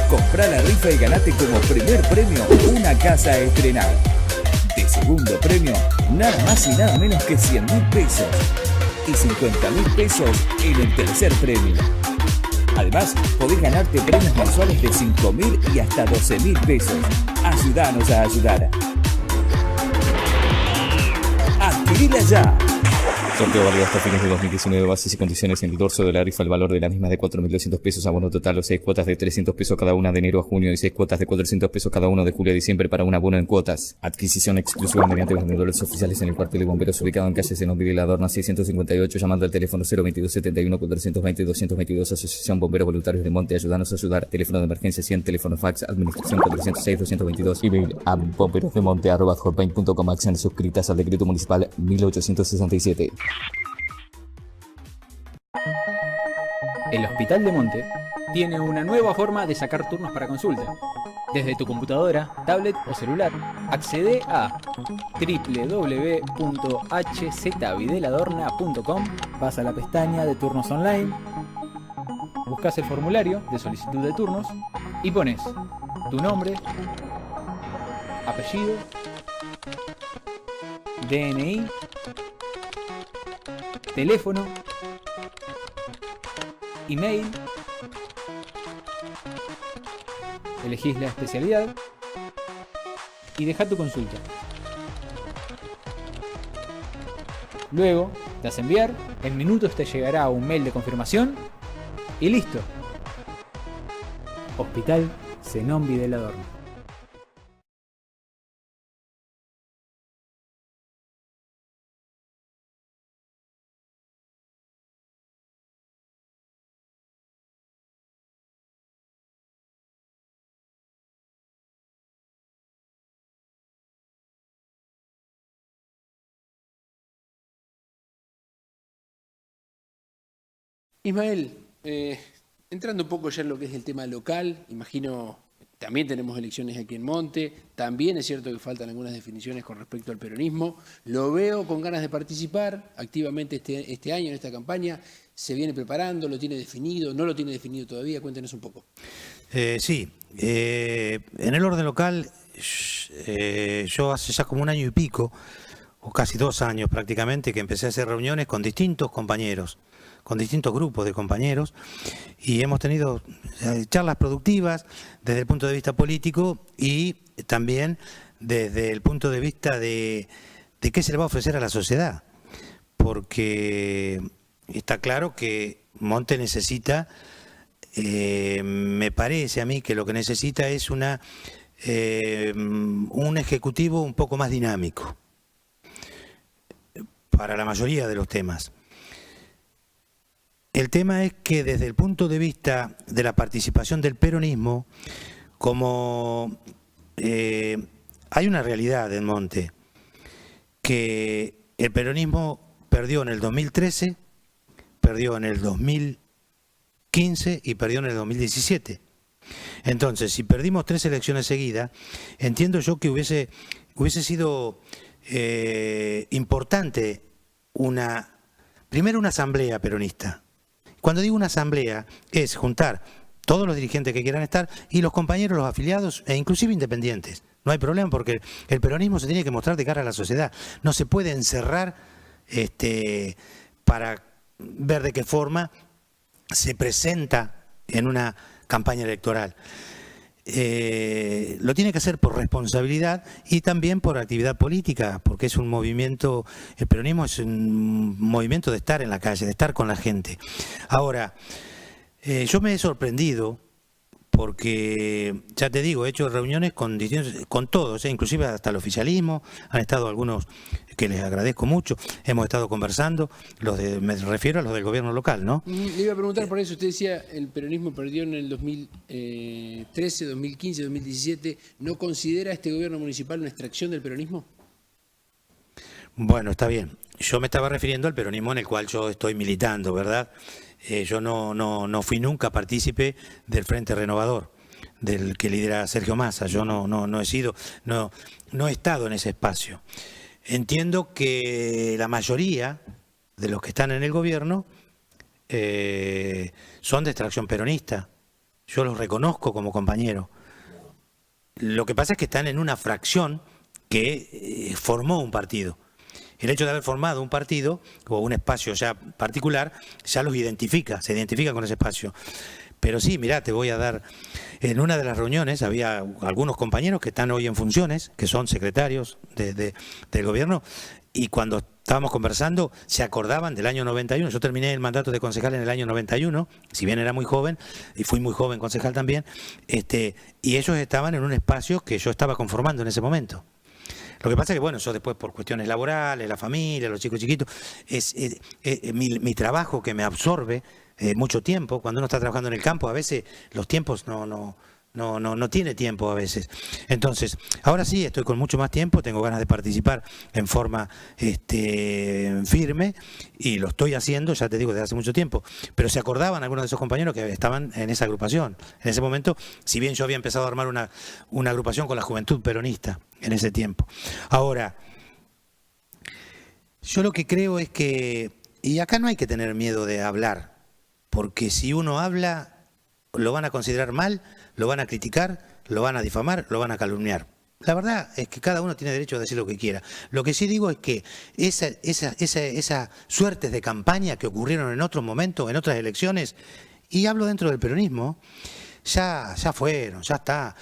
comprá la rifa y ganate como primer premio una casa a estrenar. De segundo premio, nada más y nada menos que 100.000 pesos. Y 50.000 pesos en el tercer premio. Además, podés ganarte premios mensuales de 5.000 y hasta 12.000 pesos. Ayúdanos a ayudar. ¡Adquirila ya! Sorteo válido hasta fines de 2019. Bases y condiciones en el dorso de la rifa. El valor de la misma es de 4.200 pesos. Abono total o 6 cuotas de 300 pesos cada una de enero a junio y 6 cuotas de 400 pesos cada uno de julio a diciembre para un abono en cuotas. Adquisición exclusiva mediante vendedores oficiales en el cuartel de bomberos ubicado en calle Zenón Videla Adorna 658, llamando al teléfono 022 71 420 222. Asociación Bomberos Voluntarios de Monte. Ayúdanos a ayudar. Teléfono de emergencia 100, teléfono fax, administración 406 222. Email a bomberosdemonte@hotmail.com. Acciones suscritas al decreto municipal 1867. El Hospital de Monte tiene una nueva forma de sacar turnos para consulta. Desde tu computadora, tablet o celular, accede a www.hzvideladorna.com, vas a la pestaña de turnos online, buscas el formulario de solicitud de turnos y pones tu nombre, apellido, DNI, teléfono, email, elegís la especialidad y deja tu consulta. Luego das a enviar, en minutos te llegará un mail de confirmación y listo. Hospital Zenón Videla Adorna. Ismael, entrando un poco ya en lo que es el tema local, imagino, también tenemos elecciones aquí en Monte, también es cierto que faltan algunas definiciones con respecto al peronismo, lo veo con ganas de participar activamente este año en esta campaña, se viene preparando, lo tiene definido, no lo tiene definido todavía, cuéntenos un poco. Sí, en el orden local, yo hace ya como un año y pico, o casi 2 años prácticamente, que empecé a hacer reuniones con distintos compañeros, con distintos grupos de compañeros, y hemos tenido charlas productivas desde el punto de vista político y también desde el punto de vista de qué se le va a ofrecer a la sociedad, porque está claro que Monte necesita, me parece a mí que lo que necesita es un ejecutivo un poco más dinámico para la mayoría de los temas. El tema es que desde el punto de vista de la participación del peronismo, como hay una realidad en Monte, que el peronismo perdió en el 2013, perdió en el 2015 y perdió en el 2017. Entonces, si perdimos 3 elecciones seguidas, entiendo yo que hubiese sido importante primero una asamblea peronista. Cuando digo una asamblea, es juntar todos los dirigentes que quieran estar y los compañeros, los afiliados e inclusive independientes. No hay problema porque el peronismo se tiene que mostrar de cara a la sociedad. No se puede encerrar para ver de qué forma se presenta en una campaña electoral. Lo tiene que hacer por responsabilidad y también por actividad política, porque es un movimiento, el peronismo es un movimiento de estar en la calle, de estar con la gente. Ahora, yo me he sorprendido porque, ya te digo, he hecho reuniones con todos, inclusive hasta el oficialismo, han estado algunos que les agradezco mucho, hemos estado conversando, me refiero a los del gobierno local, ¿no? Le iba a preguntar por eso, usted decía, el peronismo perdió en el 2013, 2015, 2017, ¿no considera este gobierno municipal una extracción del peronismo? Bueno, está bien, yo me estaba refiriendo al peronismo en el cual yo estoy militando, ¿verdad? Yo no fui nunca partícipe del Frente Renovador, del que lidera Sergio Massa. Yo no he estado en ese espacio. Entiendo que la mayoría de los que están en el gobierno son de extracción peronista. Yo los reconozco como compañeros. Lo que pasa es que están en una fracción que formó un partido. El hecho de haber formado un partido o un espacio ya particular ya los identifica, se identifica con ese espacio. Pero sí, mirá, te voy a dar, en una de las reuniones había algunos compañeros que están hoy en funciones, que son secretarios del gobierno, y cuando estábamos conversando se acordaban del año 91, yo terminé el mandato de concejal en el año 91, si bien era muy joven, y fui muy joven concejal también, y ellos estaban en un espacio que yo estaba conformando en ese momento. Lo que pasa es que, bueno, yo después por cuestiones laborales, la familia, los chicos chiquitos, mi trabajo que me absorbe mucho tiempo. Cuando uno está trabajando en el campo, a veces los tiempos no tiene tiempo a veces. Entonces, ahora sí, estoy con mucho más tiempo, tengo ganas de participar en forma firme y lo estoy haciendo, ya te digo, desde hace mucho tiempo. Pero se acordaban algunos de esos compañeros que estaban en esa agrupación. En ese momento, si bien yo había empezado a armar una agrupación con la Juventud Peronista en ese tiempo. Ahora, yo lo que creo es que, y acá no hay que tener miedo de hablar, porque si uno habla, lo van a considerar mal, lo van a criticar, lo van a difamar, lo van a calumniar. La verdad es que cada uno tiene derecho a decir lo que quiera. Lo que sí digo es que esas suertes de campaña que ocurrieron en otros momentos, en otras elecciones, y hablo dentro del peronismo, ya fueron, ya está.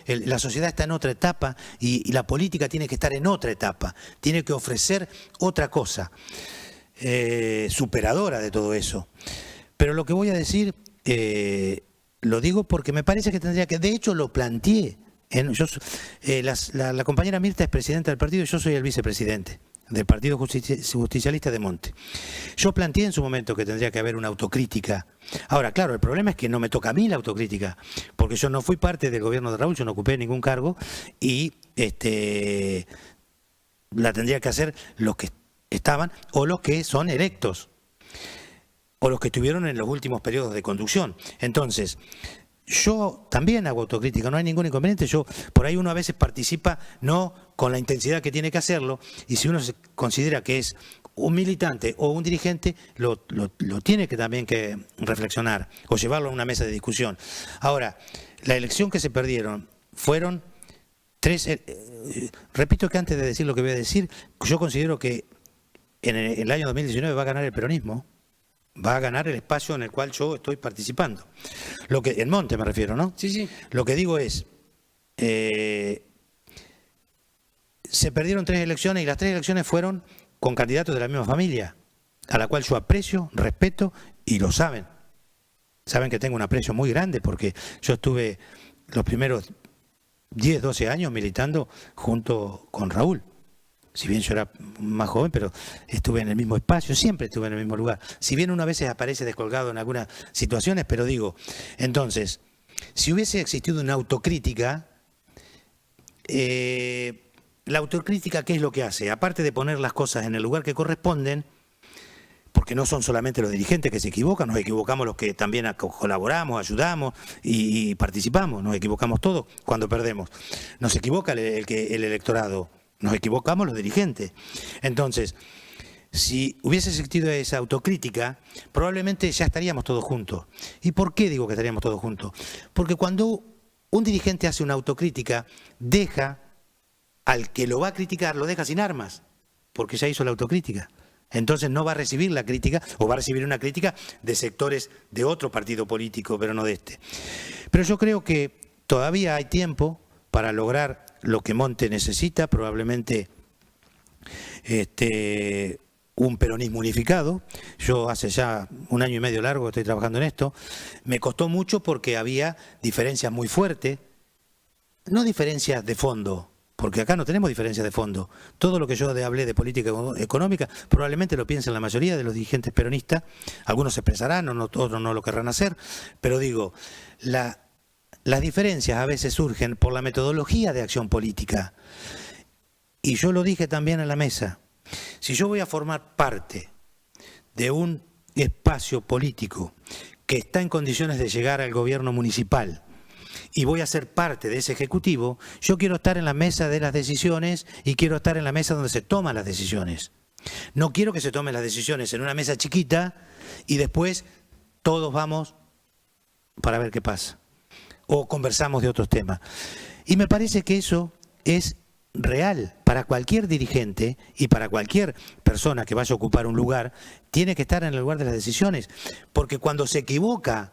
La sociedad está en otra etapa y la política tiene que estar en otra etapa, tiene que ofrecer otra cosa, superadora de todo eso. Pero lo que voy a decir, lo digo porque me parece que tendría que, de hecho lo planteé. La compañera Mirta es presidenta del partido y yo soy el vicepresidente del Partido Justicialista de Monte. Yo planteé en su momento que tendría que haber una autocrítica. Ahora, claro, el problema es que no me toca a mí la autocrítica, porque yo no fui parte del gobierno de Raúl, yo no ocupé ningún cargo y la tendría que hacer los que estaban o los que son electos o los que estuvieron en los últimos periodos de conducción. Entonces, yo también hago autocrítica, no hay ningún inconveniente. Por ahí uno a veces participa no con la intensidad que tiene que hacerlo, y si uno se considera que es un militante o un dirigente, lo tiene que también que reflexionar o llevarlo a una mesa de discusión. Ahora, la elección que se perdieron fueron 3. Repito que antes de decir lo que voy a decir, yo considero que en el año 2019 va a ganar el peronismo. Va a ganar el espacio en el cual yo estoy participando. En Monte me refiero, ¿no? Sí, sí. Lo que digo es, se perdieron 3 elecciones y las 3 elecciones fueron con candidatos de la misma familia, a la cual yo aprecio, respeto y lo saben. Saben que tengo un aprecio muy grande porque yo estuve los primeros 10, 12 años militando junto con Raúl. si bien yo era más joven, pero estuve en el mismo espacio, siempre estuve en el mismo lugar. Si bien una vez aparece descolgado en algunas situaciones, pero digo, entonces, si hubiese existido una autocrítica, la autocrítica, ¿qué es lo que hace? Aparte de poner las cosas en el lugar que corresponden, porque no son solamente los dirigentes que se equivocan, nos equivocamos los que también colaboramos, ayudamos y participamos, nos equivocamos todos cuando perdemos. Nos equivoca el electorado, nos equivocamos los dirigentes. Entonces, si hubiese existido esa autocrítica, probablemente ya estaríamos todos juntos. ¿Y por qué digo que estaríamos todos juntos? Porque cuando un dirigente hace una autocrítica, deja al que lo va a criticar, lo deja sin armas, porque ya hizo la autocrítica. Entonces no va a recibir la crítica, o va a recibir una crítica de sectores de otro partido político, pero no de este. Pero yo creo que todavía hay tiempo para lograr lo que Monte necesita, probablemente un peronismo unificado. Yo hace ya 1 año y medio largo que estoy trabajando en esto. Me costó mucho porque había diferencias muy fuertes, no diferencias de fondo, porque acá no tenemos diferencias de fondo. Todo lo que yo hablé de política económica probablemente lo piensan la mayoría de los dirigentes peronistas. Algunos se expresarán, otros no lo querrán hacer, pero digo, las diferencias a veces surgen por la metodología de acción política. Y yo lo dije también en la mesa. Si yo voy a formar parte de un espacio político que está en condiciones de llegar al gobierno municipal, y voy a ser parte de ese ejecutivo, yo quiero estar en la mesa de las decisiones y quiero estar en la mesa donde se toman las decisiones. No quiero que se tomen las decisiones en una mesa chiquita y después todos vamos para ver qué pasa. O conversamos de otros temas. Y me parece que eso es real para cualquier dirigente y para cualquier persona que vaya a ocupar un lugar, tiene que estar en el lugar de las decisiones. Porque cuando se equivoca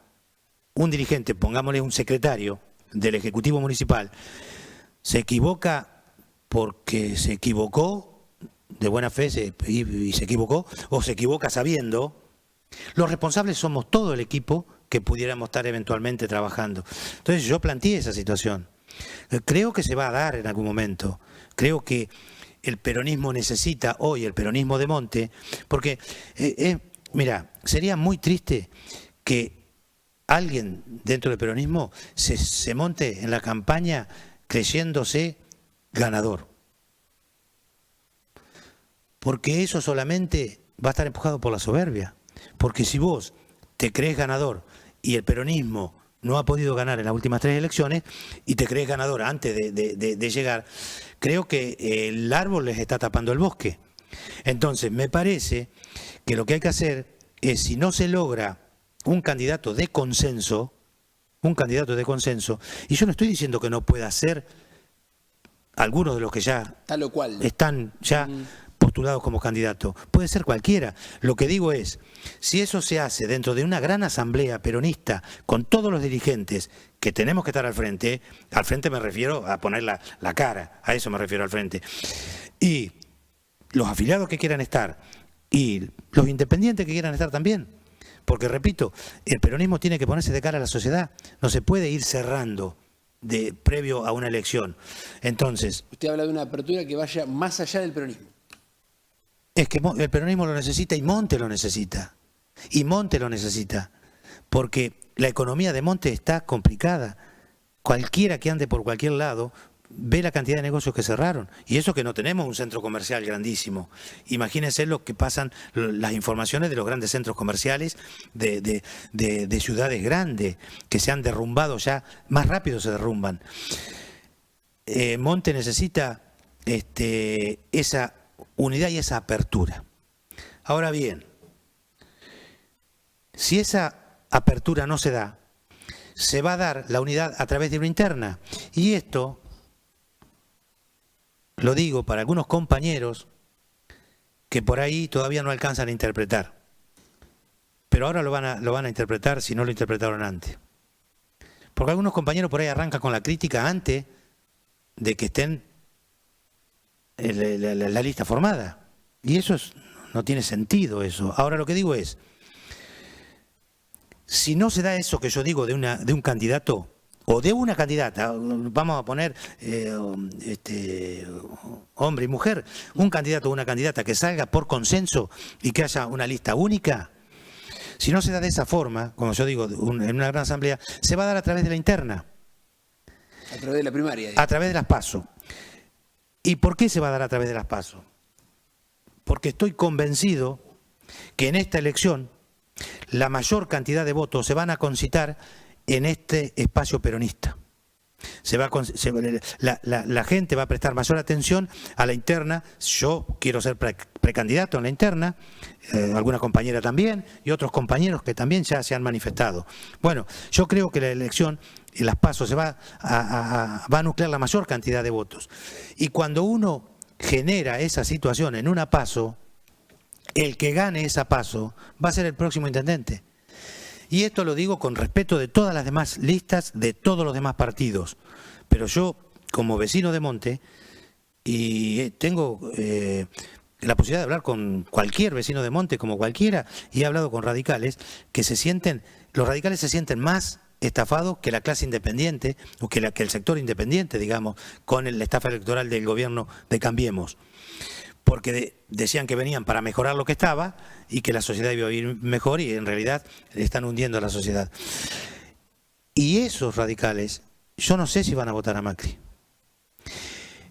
un dirigente, pongámosle un secretario del Ejecutivo Municipal, se equivoca porque se equivocó de buena fe y se equivocó, o se equivoca sabiendo, los responsables somos todo el equipo que pudiéramos estar eventualmente trabajando. Entonces yo planteé esa situación. Creo que se va a dar en algún momento. Creo que el peronismo necesita hoy, el peronismo de Monte, porque, mira, sería muy triste que alguien dentro del peronismo se monte en la campaña creyéndose ganador. Porque eso solamente va a estar empujado por la soberbia. Porque si vos te crees ganador y el peronismo no ha podido ganar en las últimas 3 elecciones y te crees ganador antes de llegar, creo que el árbol les está tapando el bosque. Entonces me parece que lo que hay que hacer es, si no se logra un candidato de consenso, y yo no estoy diciendo que no pueda ser algunos de los que ya tal o cual están ya postulados como candidatos, puede ser cualquiera. Lo que digo es, si eso se hace dentro de una gran asamblea peronista, con todos los dirigentes que tenemos que estar al frente me refiero a poner la cara, a eso me refiero al frente, y los afiliados que quieran estar, y los independientes que quieran estar también. Porque, repito, el peronismo tiene que ponerse de cara a la sociedad. No se puede ir cerrando previo a una elección. Entonces, usted habla de una apertura que vaya más allá del peronismo. Es que el peronismo lo necesita y Monte lo necesita. Y Monte lo necesita. Porque la economía de Monte está complicada. Cualquiera que ande por cualquier lado ve la cantidad de negocios que cerraron. Y eso que no tenemos un centro comercial grandísimo. Imagínense lo que pasan, las informaciones de los grandes centros comerciales de ciudades grandes que se han derrumbado ya, más rápido se derrumban. Monte necesita esa unidad y esa apertura. Ahora bien, si esa apertura no se da, se va a dar la unidad a través de una interna. Y esto lo digo para algunos compañeros que por ahí todavía no alcanzan a interpretar. Pero ahora lo van a interpretar si no lo interpretaron antes. Porque algunos compañeros por ahí arrancan con la crítica antes de que estén la lista formada. Y eso no tiene sentido eso. Ahora lo que digo es, si no se da eso que yo digo de un candidato o de una candidata, vamos a poner hombre y mujer, un candidato o una candidata que salga por consenso y que haya una lista única. Si no se da de esa forma, como yo digo, en una gran asamblea, se va a dar a través de la interna. A través de la primaria. A través de las PASO. ¿Y por qué se va a dar a través de las PASO? Porque estoy convencido que en esta elección la mayor cantidad de votos se van a concitar en este espacio peronista. La gente va a prestar mayor atención a la interna. Yo quiero ser precandidato en la interna, alguna compañera también y otros compañeros que también ya se han manifestado. Bueno, yo creo que la elección y las PASO se va a nuclear la mayor cantidad de votos. Y cuando uno genera esa situación en una PASO, el que gane esa PASO va a ser el próximo intendente. Y esto lo digo con respeto de todas las demás listas, de todos los demás partidos. Pero yo, como vecino de Monte, y tengo la posibilidad de hablar con cualquier vecino de Monte, como cualquiera, y he hablado con radicales, los radicales se sienten más estafados que la clase independiente, o que el sector independiente, digamos, con la estafa electoral del gobierno de Cambiemos. Porque decían que venían para mejorar lo que estaba y que la sociedad iba a vivir mejor, y en realidad están hundiendo a la sociedad. Y esos radicales, yo no sé si van a votar a Macri.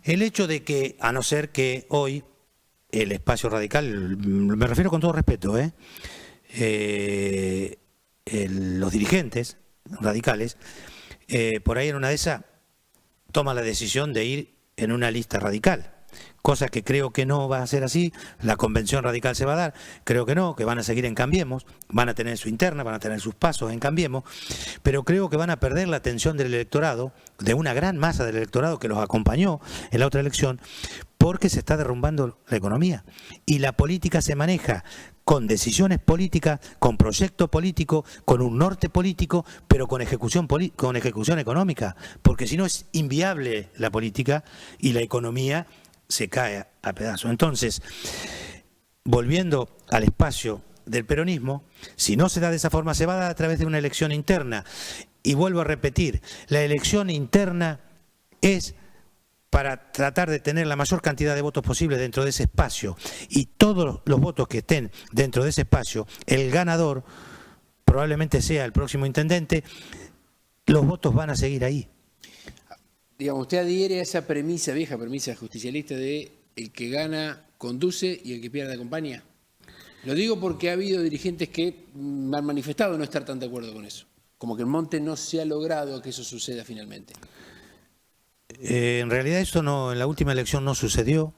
El hecho de que, a no ser que hoy el espacio radical, me refiero con todo respeto, los dirigentes radicales, por ahí en una de esas toma la decisión de ir en una lista radical. Cosa que creo que no va a ser así. La convención radical se va a dar, creo que no, que van a seguir en Cambiemos, van a tener su interna, van a tener sus pasos en Cambiemos, pero creo que van a perder la atención del electorado, de una gran masa del electorado que los acompañó en la otra elección, porque se está derrumbando la economía. Y la política se maneja con decisiones políticas, con proyecto político, con un norte político, pero con ejecución económica, porque si no es inviable la política y la economía se cae a pedazos. Entonces, volviendo al espacio del peronismo, si no se da de esa forma, se va a dar a través de una elección interna. Y vuelvo a repetir, la elección interna es para tratar de tener la mayor cantidad de votos posible dentro de ese espacio, y todos los votos que estén dentro de ese espacio, el ganador probablemente sea el próximo intendente, los votos van a seguir ahí. Digamos, usted adhiere a esa premisa, vieja premisa justicialista de el que gana conduce y el que pierde acompaña. Lo digo porque ha habido dirigentes que han manifestado no estar tan de acuerdo con eso. Como que en Monte no se ha logrado que eso suceda finalmente. En realidad esto no, en la última elección no sucedió,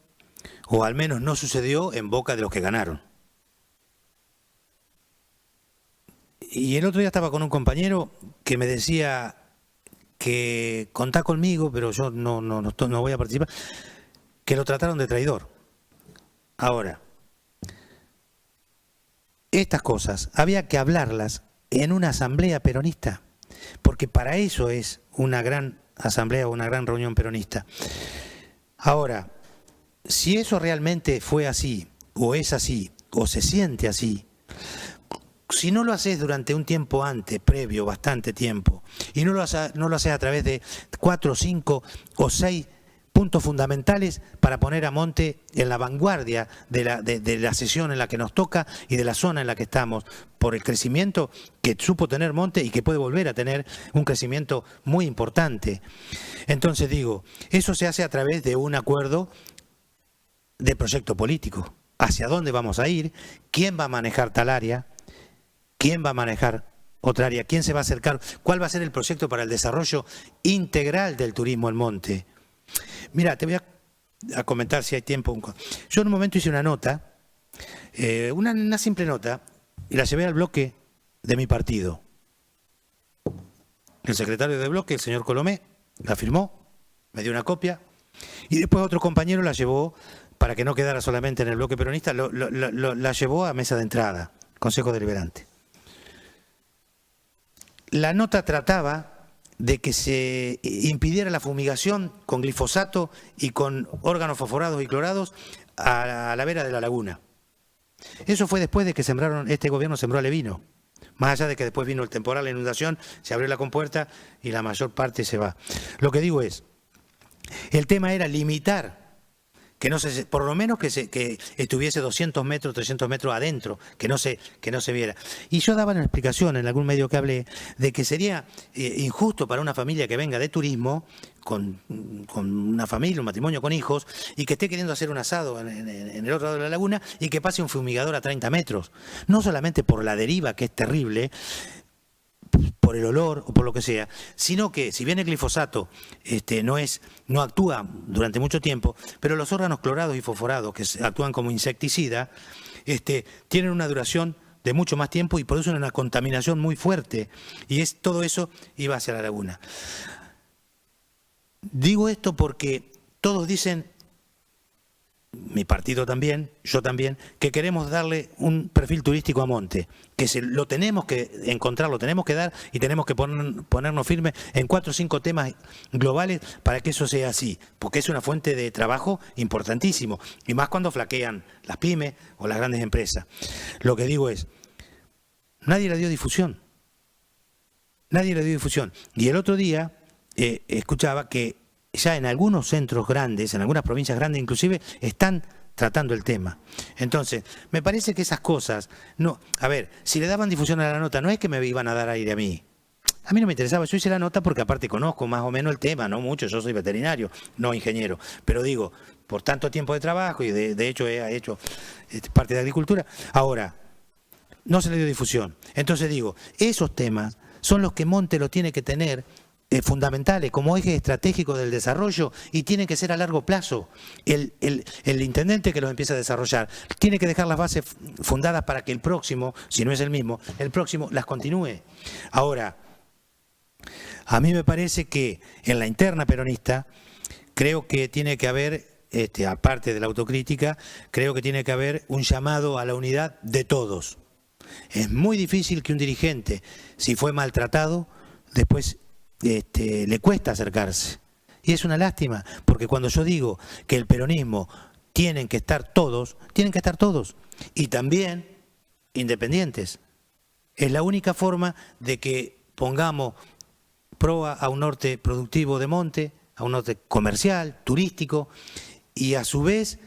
o al menos no sucedió en boca de los que ganaron. Y el otro día estaba con un compañero que me decía que contá conmigo, pero yo no voy a participar, que lo trataron de traidor. Ahora, estas cosas había que hablarlas en una asamblea peronista, porque para eso es una gran asamblea o una gran reunión peronista. Ahora, si eso realmente fue así, o es así, o se siente así, si no lo haces durante un tiempo antes, previo, bastante tiempo, y no lo haces a través de 4, 5 o 6 puntos fundamentales para poner a Monte en la vanguardia de la sesión en la que nos toca y de la zona en la que estamos, por el crecimiento que supo tener Monte y que puede volver a tener un crecimiento muy importante. Entonces digo, eso se hace a través de un acuerdo de proyecto político. ¿Hacia dónde vamos a ir? ¿Quién va a manejar tal área? ¿Quién va a manejar otra área? ¿Quién se va a acercar? ¿Cuál va a ser el proyecto para el desarrollo integral del turismo en Monte? Mira, te voy a comentar si hay tiempo. Yo en un momento hice una nota, una simple nota, y la llevé al bloque de mi partido. El secretario de bloque, el señor Colomé, la firmó, me dio una copia, y después otro compañero la llevó, para que no quedara solamente en el bloque peronista, la llevó a mesa de entrada, Consejo Deliberante. La nota trataba de que se impidiera la fumigación con glifosato y con órganos fosforados y clorados a la vera de la laguna. Eso fue después de que este gobierno sembró alevino, Más allá de que después vino el temporal, la inundación, se abrió la compuerta y la mayor parte se va. Lo que digo es, el tema era limitar, que no se, por lo menos que estuviese 200 metros, 300 metros adentro, que no se viera. Y yo daba una explicación en algún medio que hablé de que sería injusto para una familia que venga de turismo, con una familia, un matrimonio con hijos, y que esté queriendo hacer un asado en el otro lado de la laguna y que pase un fumigador a 30 metros. No solamente por la deriva, que es terrible, por el olor o por lo que sea, sino que si bien el glifosato no actúa durante mucho tiempo, pero los órganos clorados y fosforados que actúan como insecticida, tienen una duración de mucho más tiempo y producen una contaminación muy fuerte, y todo eso iba hacia la laguna. Digo esto porque todos dicen, mi partido también, yo también, que queremos darle un perfil turístico a Monte, que lo tenemos que encontrar, lo tenemos que dar y tenemos que ponernos firmes en 4 o 5 temas globales para que eso sea así, porque es una fuente de trabajo importantísimo, y más cuando flaquean las pymes o las grandes empresas. Lo que digo es, nadie le dio difusión, y el otro día escuchaba que ya en algunos centros grandes, en algunas provincias grandes inclusive, están tratando el tema. Entonces, me parece que esas cosas, no, a ver, si le daban difusión a la nota, no es que me iban a dar aire a mí. A mí no me interesaba, yo hice la nota porque aparte conozco más o menos el tema, no mucho, yo soy veterinario, no ingeniero, pero digo, por tanto tiempo de trabajo y de hecho he hecho parte de agricultura, ahora, no se le dio difusión. Entonces digo, esos temas son los que Monte lo tiene que tener fundamentales como eje estratégico del desarrollo, y tienen que ser a largo plazo. El intendente que los empieza a desarrollar tiene que dejar las bases fundadas para que el próximo, si no es el mismo, el próximo las continúe. Ahora, a mí me parece que en la interna peronista creo que tiene que haber, aparte de la autocrítica, creo que tiene que haber un llamado a la unidad de todos. Es muy difícil que un dirigente, si fue maltratado, después le cuesta acercarse. Y es una lástima, porque cuando yo digo que el peronismo tienen que estar todos, y también independientes. Es la única forma de que pongamos proa a un norte productivo de Monte, a un norte comercial, turístico, y a su vez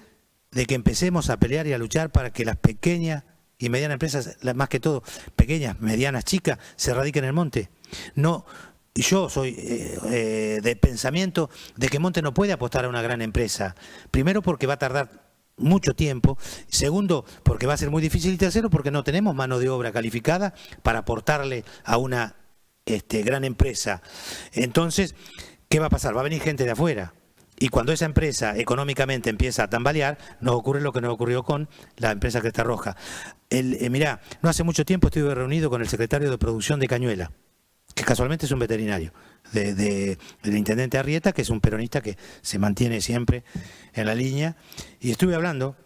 de que empecemos a pelear y a luchar para que las pequeñas y medianas empresas, más que todo pequeñas, medianas, chicas, se radiquen en el Monte. No. Yo soy de pensamiento de que Monte no puede apostar a una gran empresa. Primero, porque va a tardar mucho tiempo. Segundo, porque va a ser muy difícil. Y tercero, porque no tenemos mano de obra calificada para aportarle a una gran empresa. Entonces, ¿qué va a pasar? Va a venir gente de afuera. Y cuando esa empresa económicamente empieza a tambalear, nos ocurre lo que nos ocurrió con la empresa Cresta Roja. Mirá, no hace mucho tiempo estuve reunido con el secretario de Producción de Cañuela, que casualmente es un veterinario, del intendente Arrieta, que es un peronista que se mantiene siempre en la línea, y estuve hablando,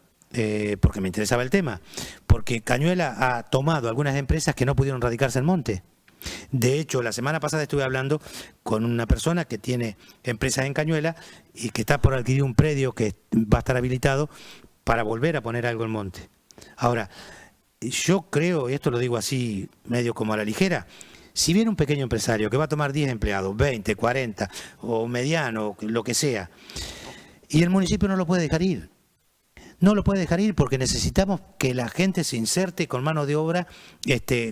porque me interesaba el tema, porque Cañuela ha tomado algunas empresas que no pudieron radicarse en Monte. De hecho, la semana pasada estuve hablando con una persona que tiene empresas en Cañuela y que está por adquirir un predio que va a estar habilitado para volver a poner algo en Monte. Ahora, yo creo, y esto lo digo así medio como a la ligera, si viene un pequeño empresario que va a tomar 10 empleados, 20, 40 o mediano, lo que sea, y el municipio no lo puede dejar ir. No lo puede dejar ir porque necesitamos que la gente se inserte con mano de obra,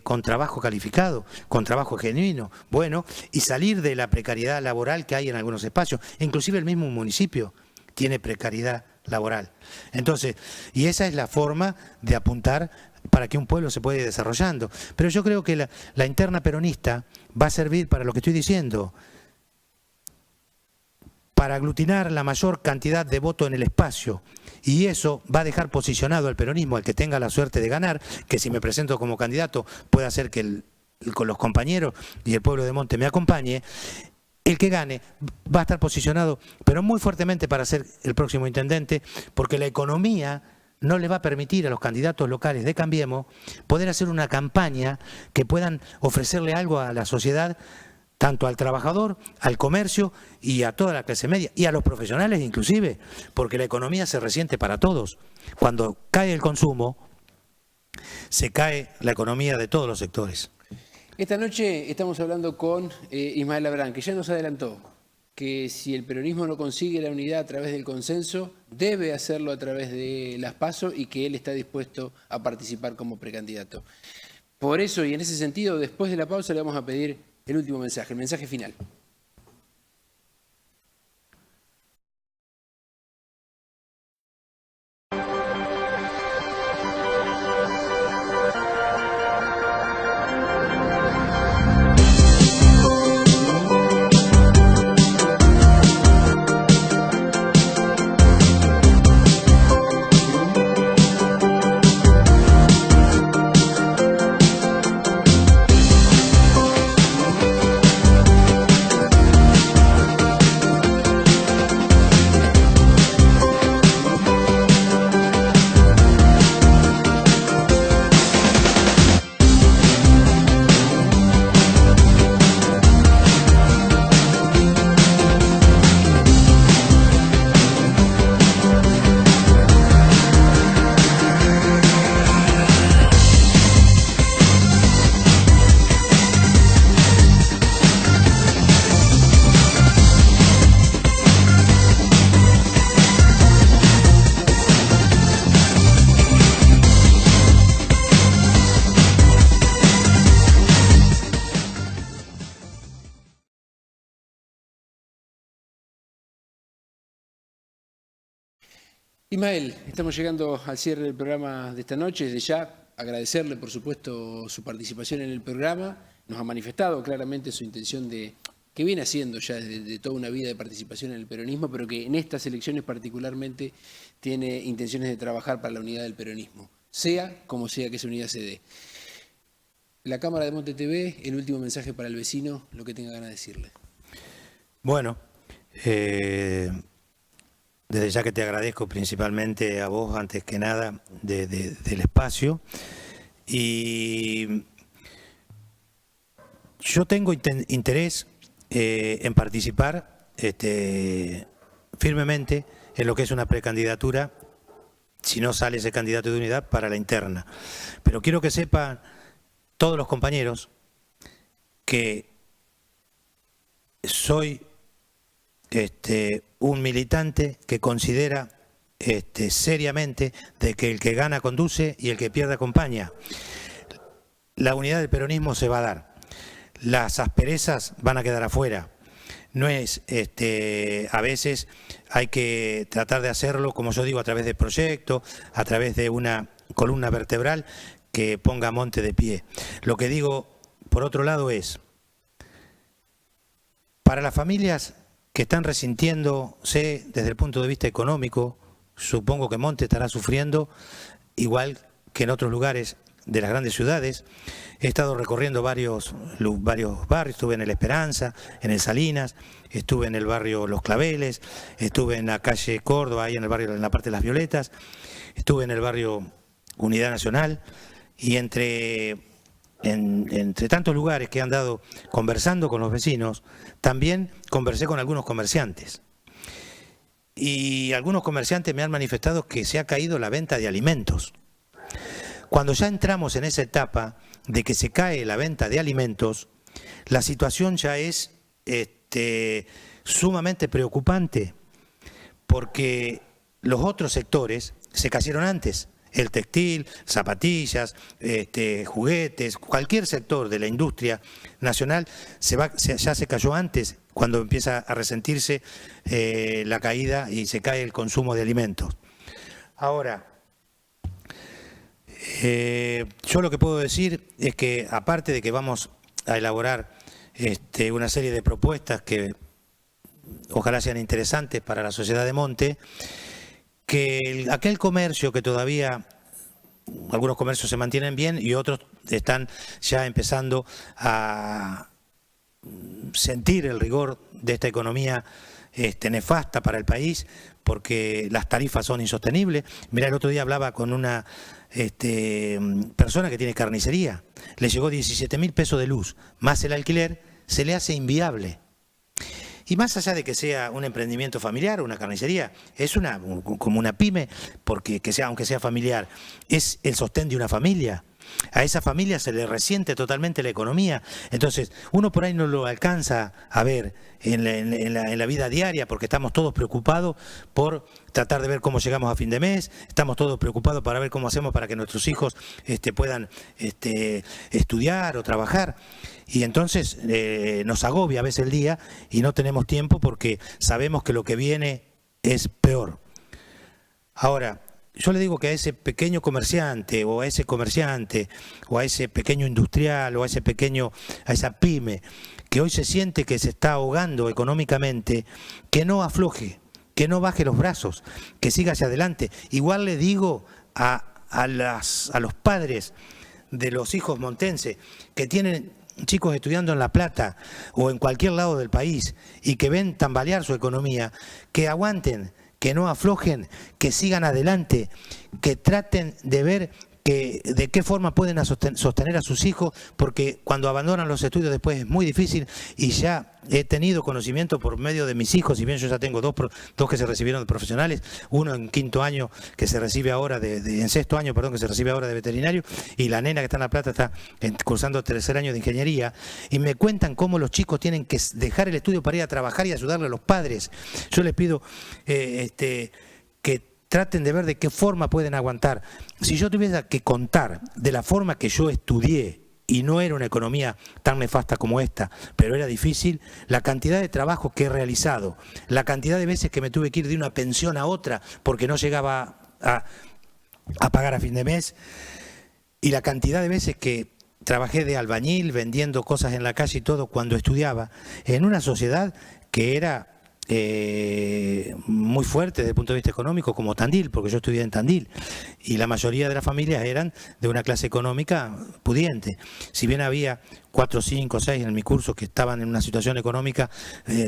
con trabajo calificado, con trabajo genuino, bueno, y salir de la precariedad laboral que hay en algunos espacios. Inclusive el mismo municipio tiene precariedad laboral. Entonces, y esa es la forma de apuntar para que un pueblo se pueda ir desarrollando. Pero yo creo que la interna peronista va a servir para lo que estoy diciendo, para aglutinar la mayor cantidad de votos en el espacio, y eso va a dejar posicionado al peronismo, al que tenga la suerte de ganar, que si me presento como candidato puede hacer que con los compañeros y el pueblo de Monte me acompañe. El que gane va a estar posicionado, pero muy fuertemente para ser el próximo intendente, porque la economía no le va a permitir a los candidatos locales de Cambiemos poder hacer una campaña que puedan ofrecerle algo a la sociedad, tanto al trabajador, al comercio y a toda la clase media, y a los profesionales inclusive, porque la economía se resiente para todos. Cuando cae el consumo, se cae la economía de todos los sectores. Esta noche estamos hablando con Ismael Abrán, que ya nos adelantó que si el peronismo no consigue la unidad a través del consenso, debe hacerlo a través de las PASO y que él está dispuesto a participar como precandidato. Por eso y en ese sentido, después de la pausa le vamos a pedir el último mensaje, el mensaje final. Ismael, estamos llegando al cierre del programa de esta noche. Desde ya agradecerle, por supuesto, su participación en el programa. Nos ha manifestado claramente su intención que viene haciendo ya de toda una vida de participación en el peronismo, pero que en estas elecciones particularmente tiene intenciones de trabajar para la unidad del peronismo, sea como sea que esa unidad se dé. La Cámara de Monte TV, el último mensaje para el vecino, lo que tenga ganas de decirle. Bueno, desde ya que te agradezco principalmente a vos, antes que nada, del espacio. Y yo tengo interés en participar firmemente en lo que es una precandidatura, si no sale ese candidato de unidad, para la interna. Pero quiero que sepan todos los compañeros que soy un militante que considera seriamente de que el que gana conduce y el que pierde acompaña. La unidad del peronismo se va a dar. Las asperezas van a quedar afuera. No es, a veces hay que tratar de hacerlo, como yo digo, a través de proyectos, a través de una columna vertebral que ponga Monte de pie. Lo que digo, por otro lado, es, para las familias que están resintiéndose desde el punto de vista económico, supongo que Monte estará sufriendo, igual que en otros lugares de las grandes ciudades. He estado recorriendo varios barrios, estuve en el Esperanza, en el Salinas, estuve en el barrio Los Claveles, estuve en la calle Córdoba, ahí en el barrio, en la parte de Las Violetas, estuve en el barrio Unidad Nacional, y entre tantos lugares que he andado conversando con los vecinos, también conversé con algunos comerciantes. Y algunos comerciantes me han manifestado que se ha caído la venta de alimentos. Cuando ya entramos en esa etapa de que se cae la venta de alimentos, la situación ya es sumamente preocupante, porque los otros sectores se cayeron antes. El textil, zapatillas, juguetes, cualquier sector de la industria nacional ya se cayó antes, cuando empieza a resentirse la caída y se cae el consumo de alimentos. Ahora, yo lo que puedo decir es que, aparte de que vamos a elaborar una serie de propuestas que ojalá sean interesantes para la sociedad de Monte, que aquel comercio que todavía, algunos comercios se mantienen bien y otros están ya empezando a sentir el rigor de esta economía nefasta para el país, porque las tarifas son insostenibles. Mirá, el otro día hablaba con una persona que tiene carnicería, le llegó 17.000 pesos de luz, más el alquiler, se le hace inviable. Y más allá de que sea un emprendimiento familiar o una carnicería, es como una pyme, porque aunque sea familiar, es el sostén de una familia. a esa familia se le resiente totalmente la economía. Entonces, uno por ahí no lo alcanza a ver en la vida diaria, porque estamos todos preocupados por tratar de ver cómo llegamos a fin de mes, estamos todos preocupados para ver cómo hacemos para que nuestros hijos puedan estudiar o trabajar. Y entonces nos agobia a veces el día y no tenemos tiempo porque sabemos que lo que viene es peor. Ahora, yo le digo que a ese pequeño comerciante o a ese pequeño industrial o a esa pyme que hoy se siente que se está ahogando económicamente, que no afloje, que no baje los brazos, que siga hacia adelante. Igual le digo a los padres de los hijos montenses que tienen chicos estudiando en La Plata o en cualquier lado del país y que ven tambalear su economía, que aguanten, que no aflojen, que sigan adelante, que traten de ver de qué forma pueden sostener a sus hijos, porque cuando abandonan los estudios después es muy difícil. Y ya he tenido conocimiento por medio de mis hijos, si bien yo ya tengo dos que se recibieron de profesionales, uno en quinto año que se recibe ahora en sexto año, perdón, que se recibe ahora de veterinario, y la nena que está en La Plata está cursando tercer año de ingeniería, y me cuentan cómo los chicos tienen que dejar el estudio para ir a trabajar y ayudarle a los padres. Yo les pido que traten de ver de qué forma pueden aguantar. Si yo tuviera que contar de la forma que yo estudié, y no era una economía tan nefasta como esta, pero era difícil, la cantidad de trabajos que he realizado, la cantidad de veces que me tuve que ir de una pensión a otra porque no llegaba a pagar a fin de mes, y la cantidad de veces que trabajé de albañil vendiendo cosas en la calle y todo cuando estudiaba, en una sociedad que era muy fuerte desde el punto de vista económico, como Tandil, porque yo estudié en Tandil y la mayoría de las familias eran de una clase económica pudiente. Si bien había 4, 5, 6 en mi curso que estaban en una situación económica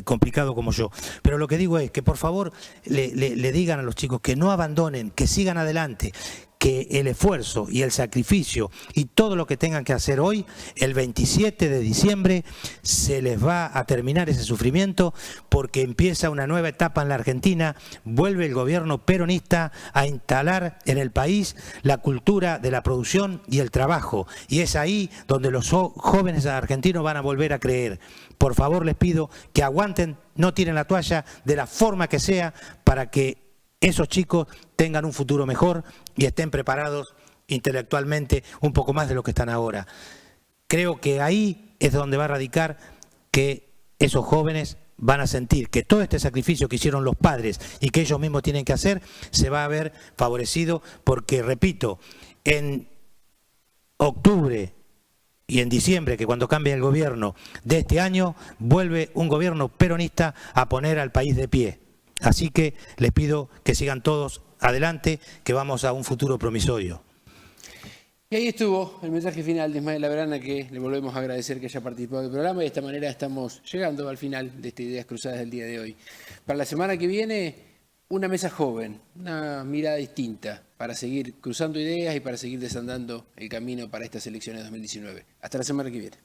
complicado como yo, pero lo que digo es que por favor le digan a los chicos que no abandonen, que sigan adelante, que el esfuerzo y el sacrificio y todo lo que tengan que hacer hoy, el 27 de diciembre, se les va a terminar ese sufrimiento, porque empieza una nueva etapa en la Argentina, vuelve el gobierno peronista a instalar en el país la cultura de la producción y el trabajo, y es ahí donde los jóvenes argentinos van a volver a creer. Por favor les pido que aguanten, no tiren la toalla, de la forma que sea, para que esos chicos tengan un futuro mejor y estén preparados intelectualmente un poco más de lo que están ahora. Creo que ahí es donde va a radicar que esos jóvenes van a sentir que todo este sacrificio que hicieron los padres y que ellos mismos tienen que hacer se va a ver favorecido, porque, repito, en octubre y en diciembre, que cuando cambie el gobierno de este año, vuelve un gobierno peronista a poner al país de pie. Así que les pido que sigan todos adelante, que vamos a un futuro promisorio. Y ahí estuvo el mensaje final de Ismael Labrana, que le volvemos a agradecer que haya participado del programa, y de esta manera estamos llegando al final de estas Ideas Cruzadas del día de hoy. Para la semana que viene, una mesa joven, una mirada distinta, para seguir cruzando ideas y para seguir desandando el camino para estas elecciones de 2019. Hasta la semana que viene.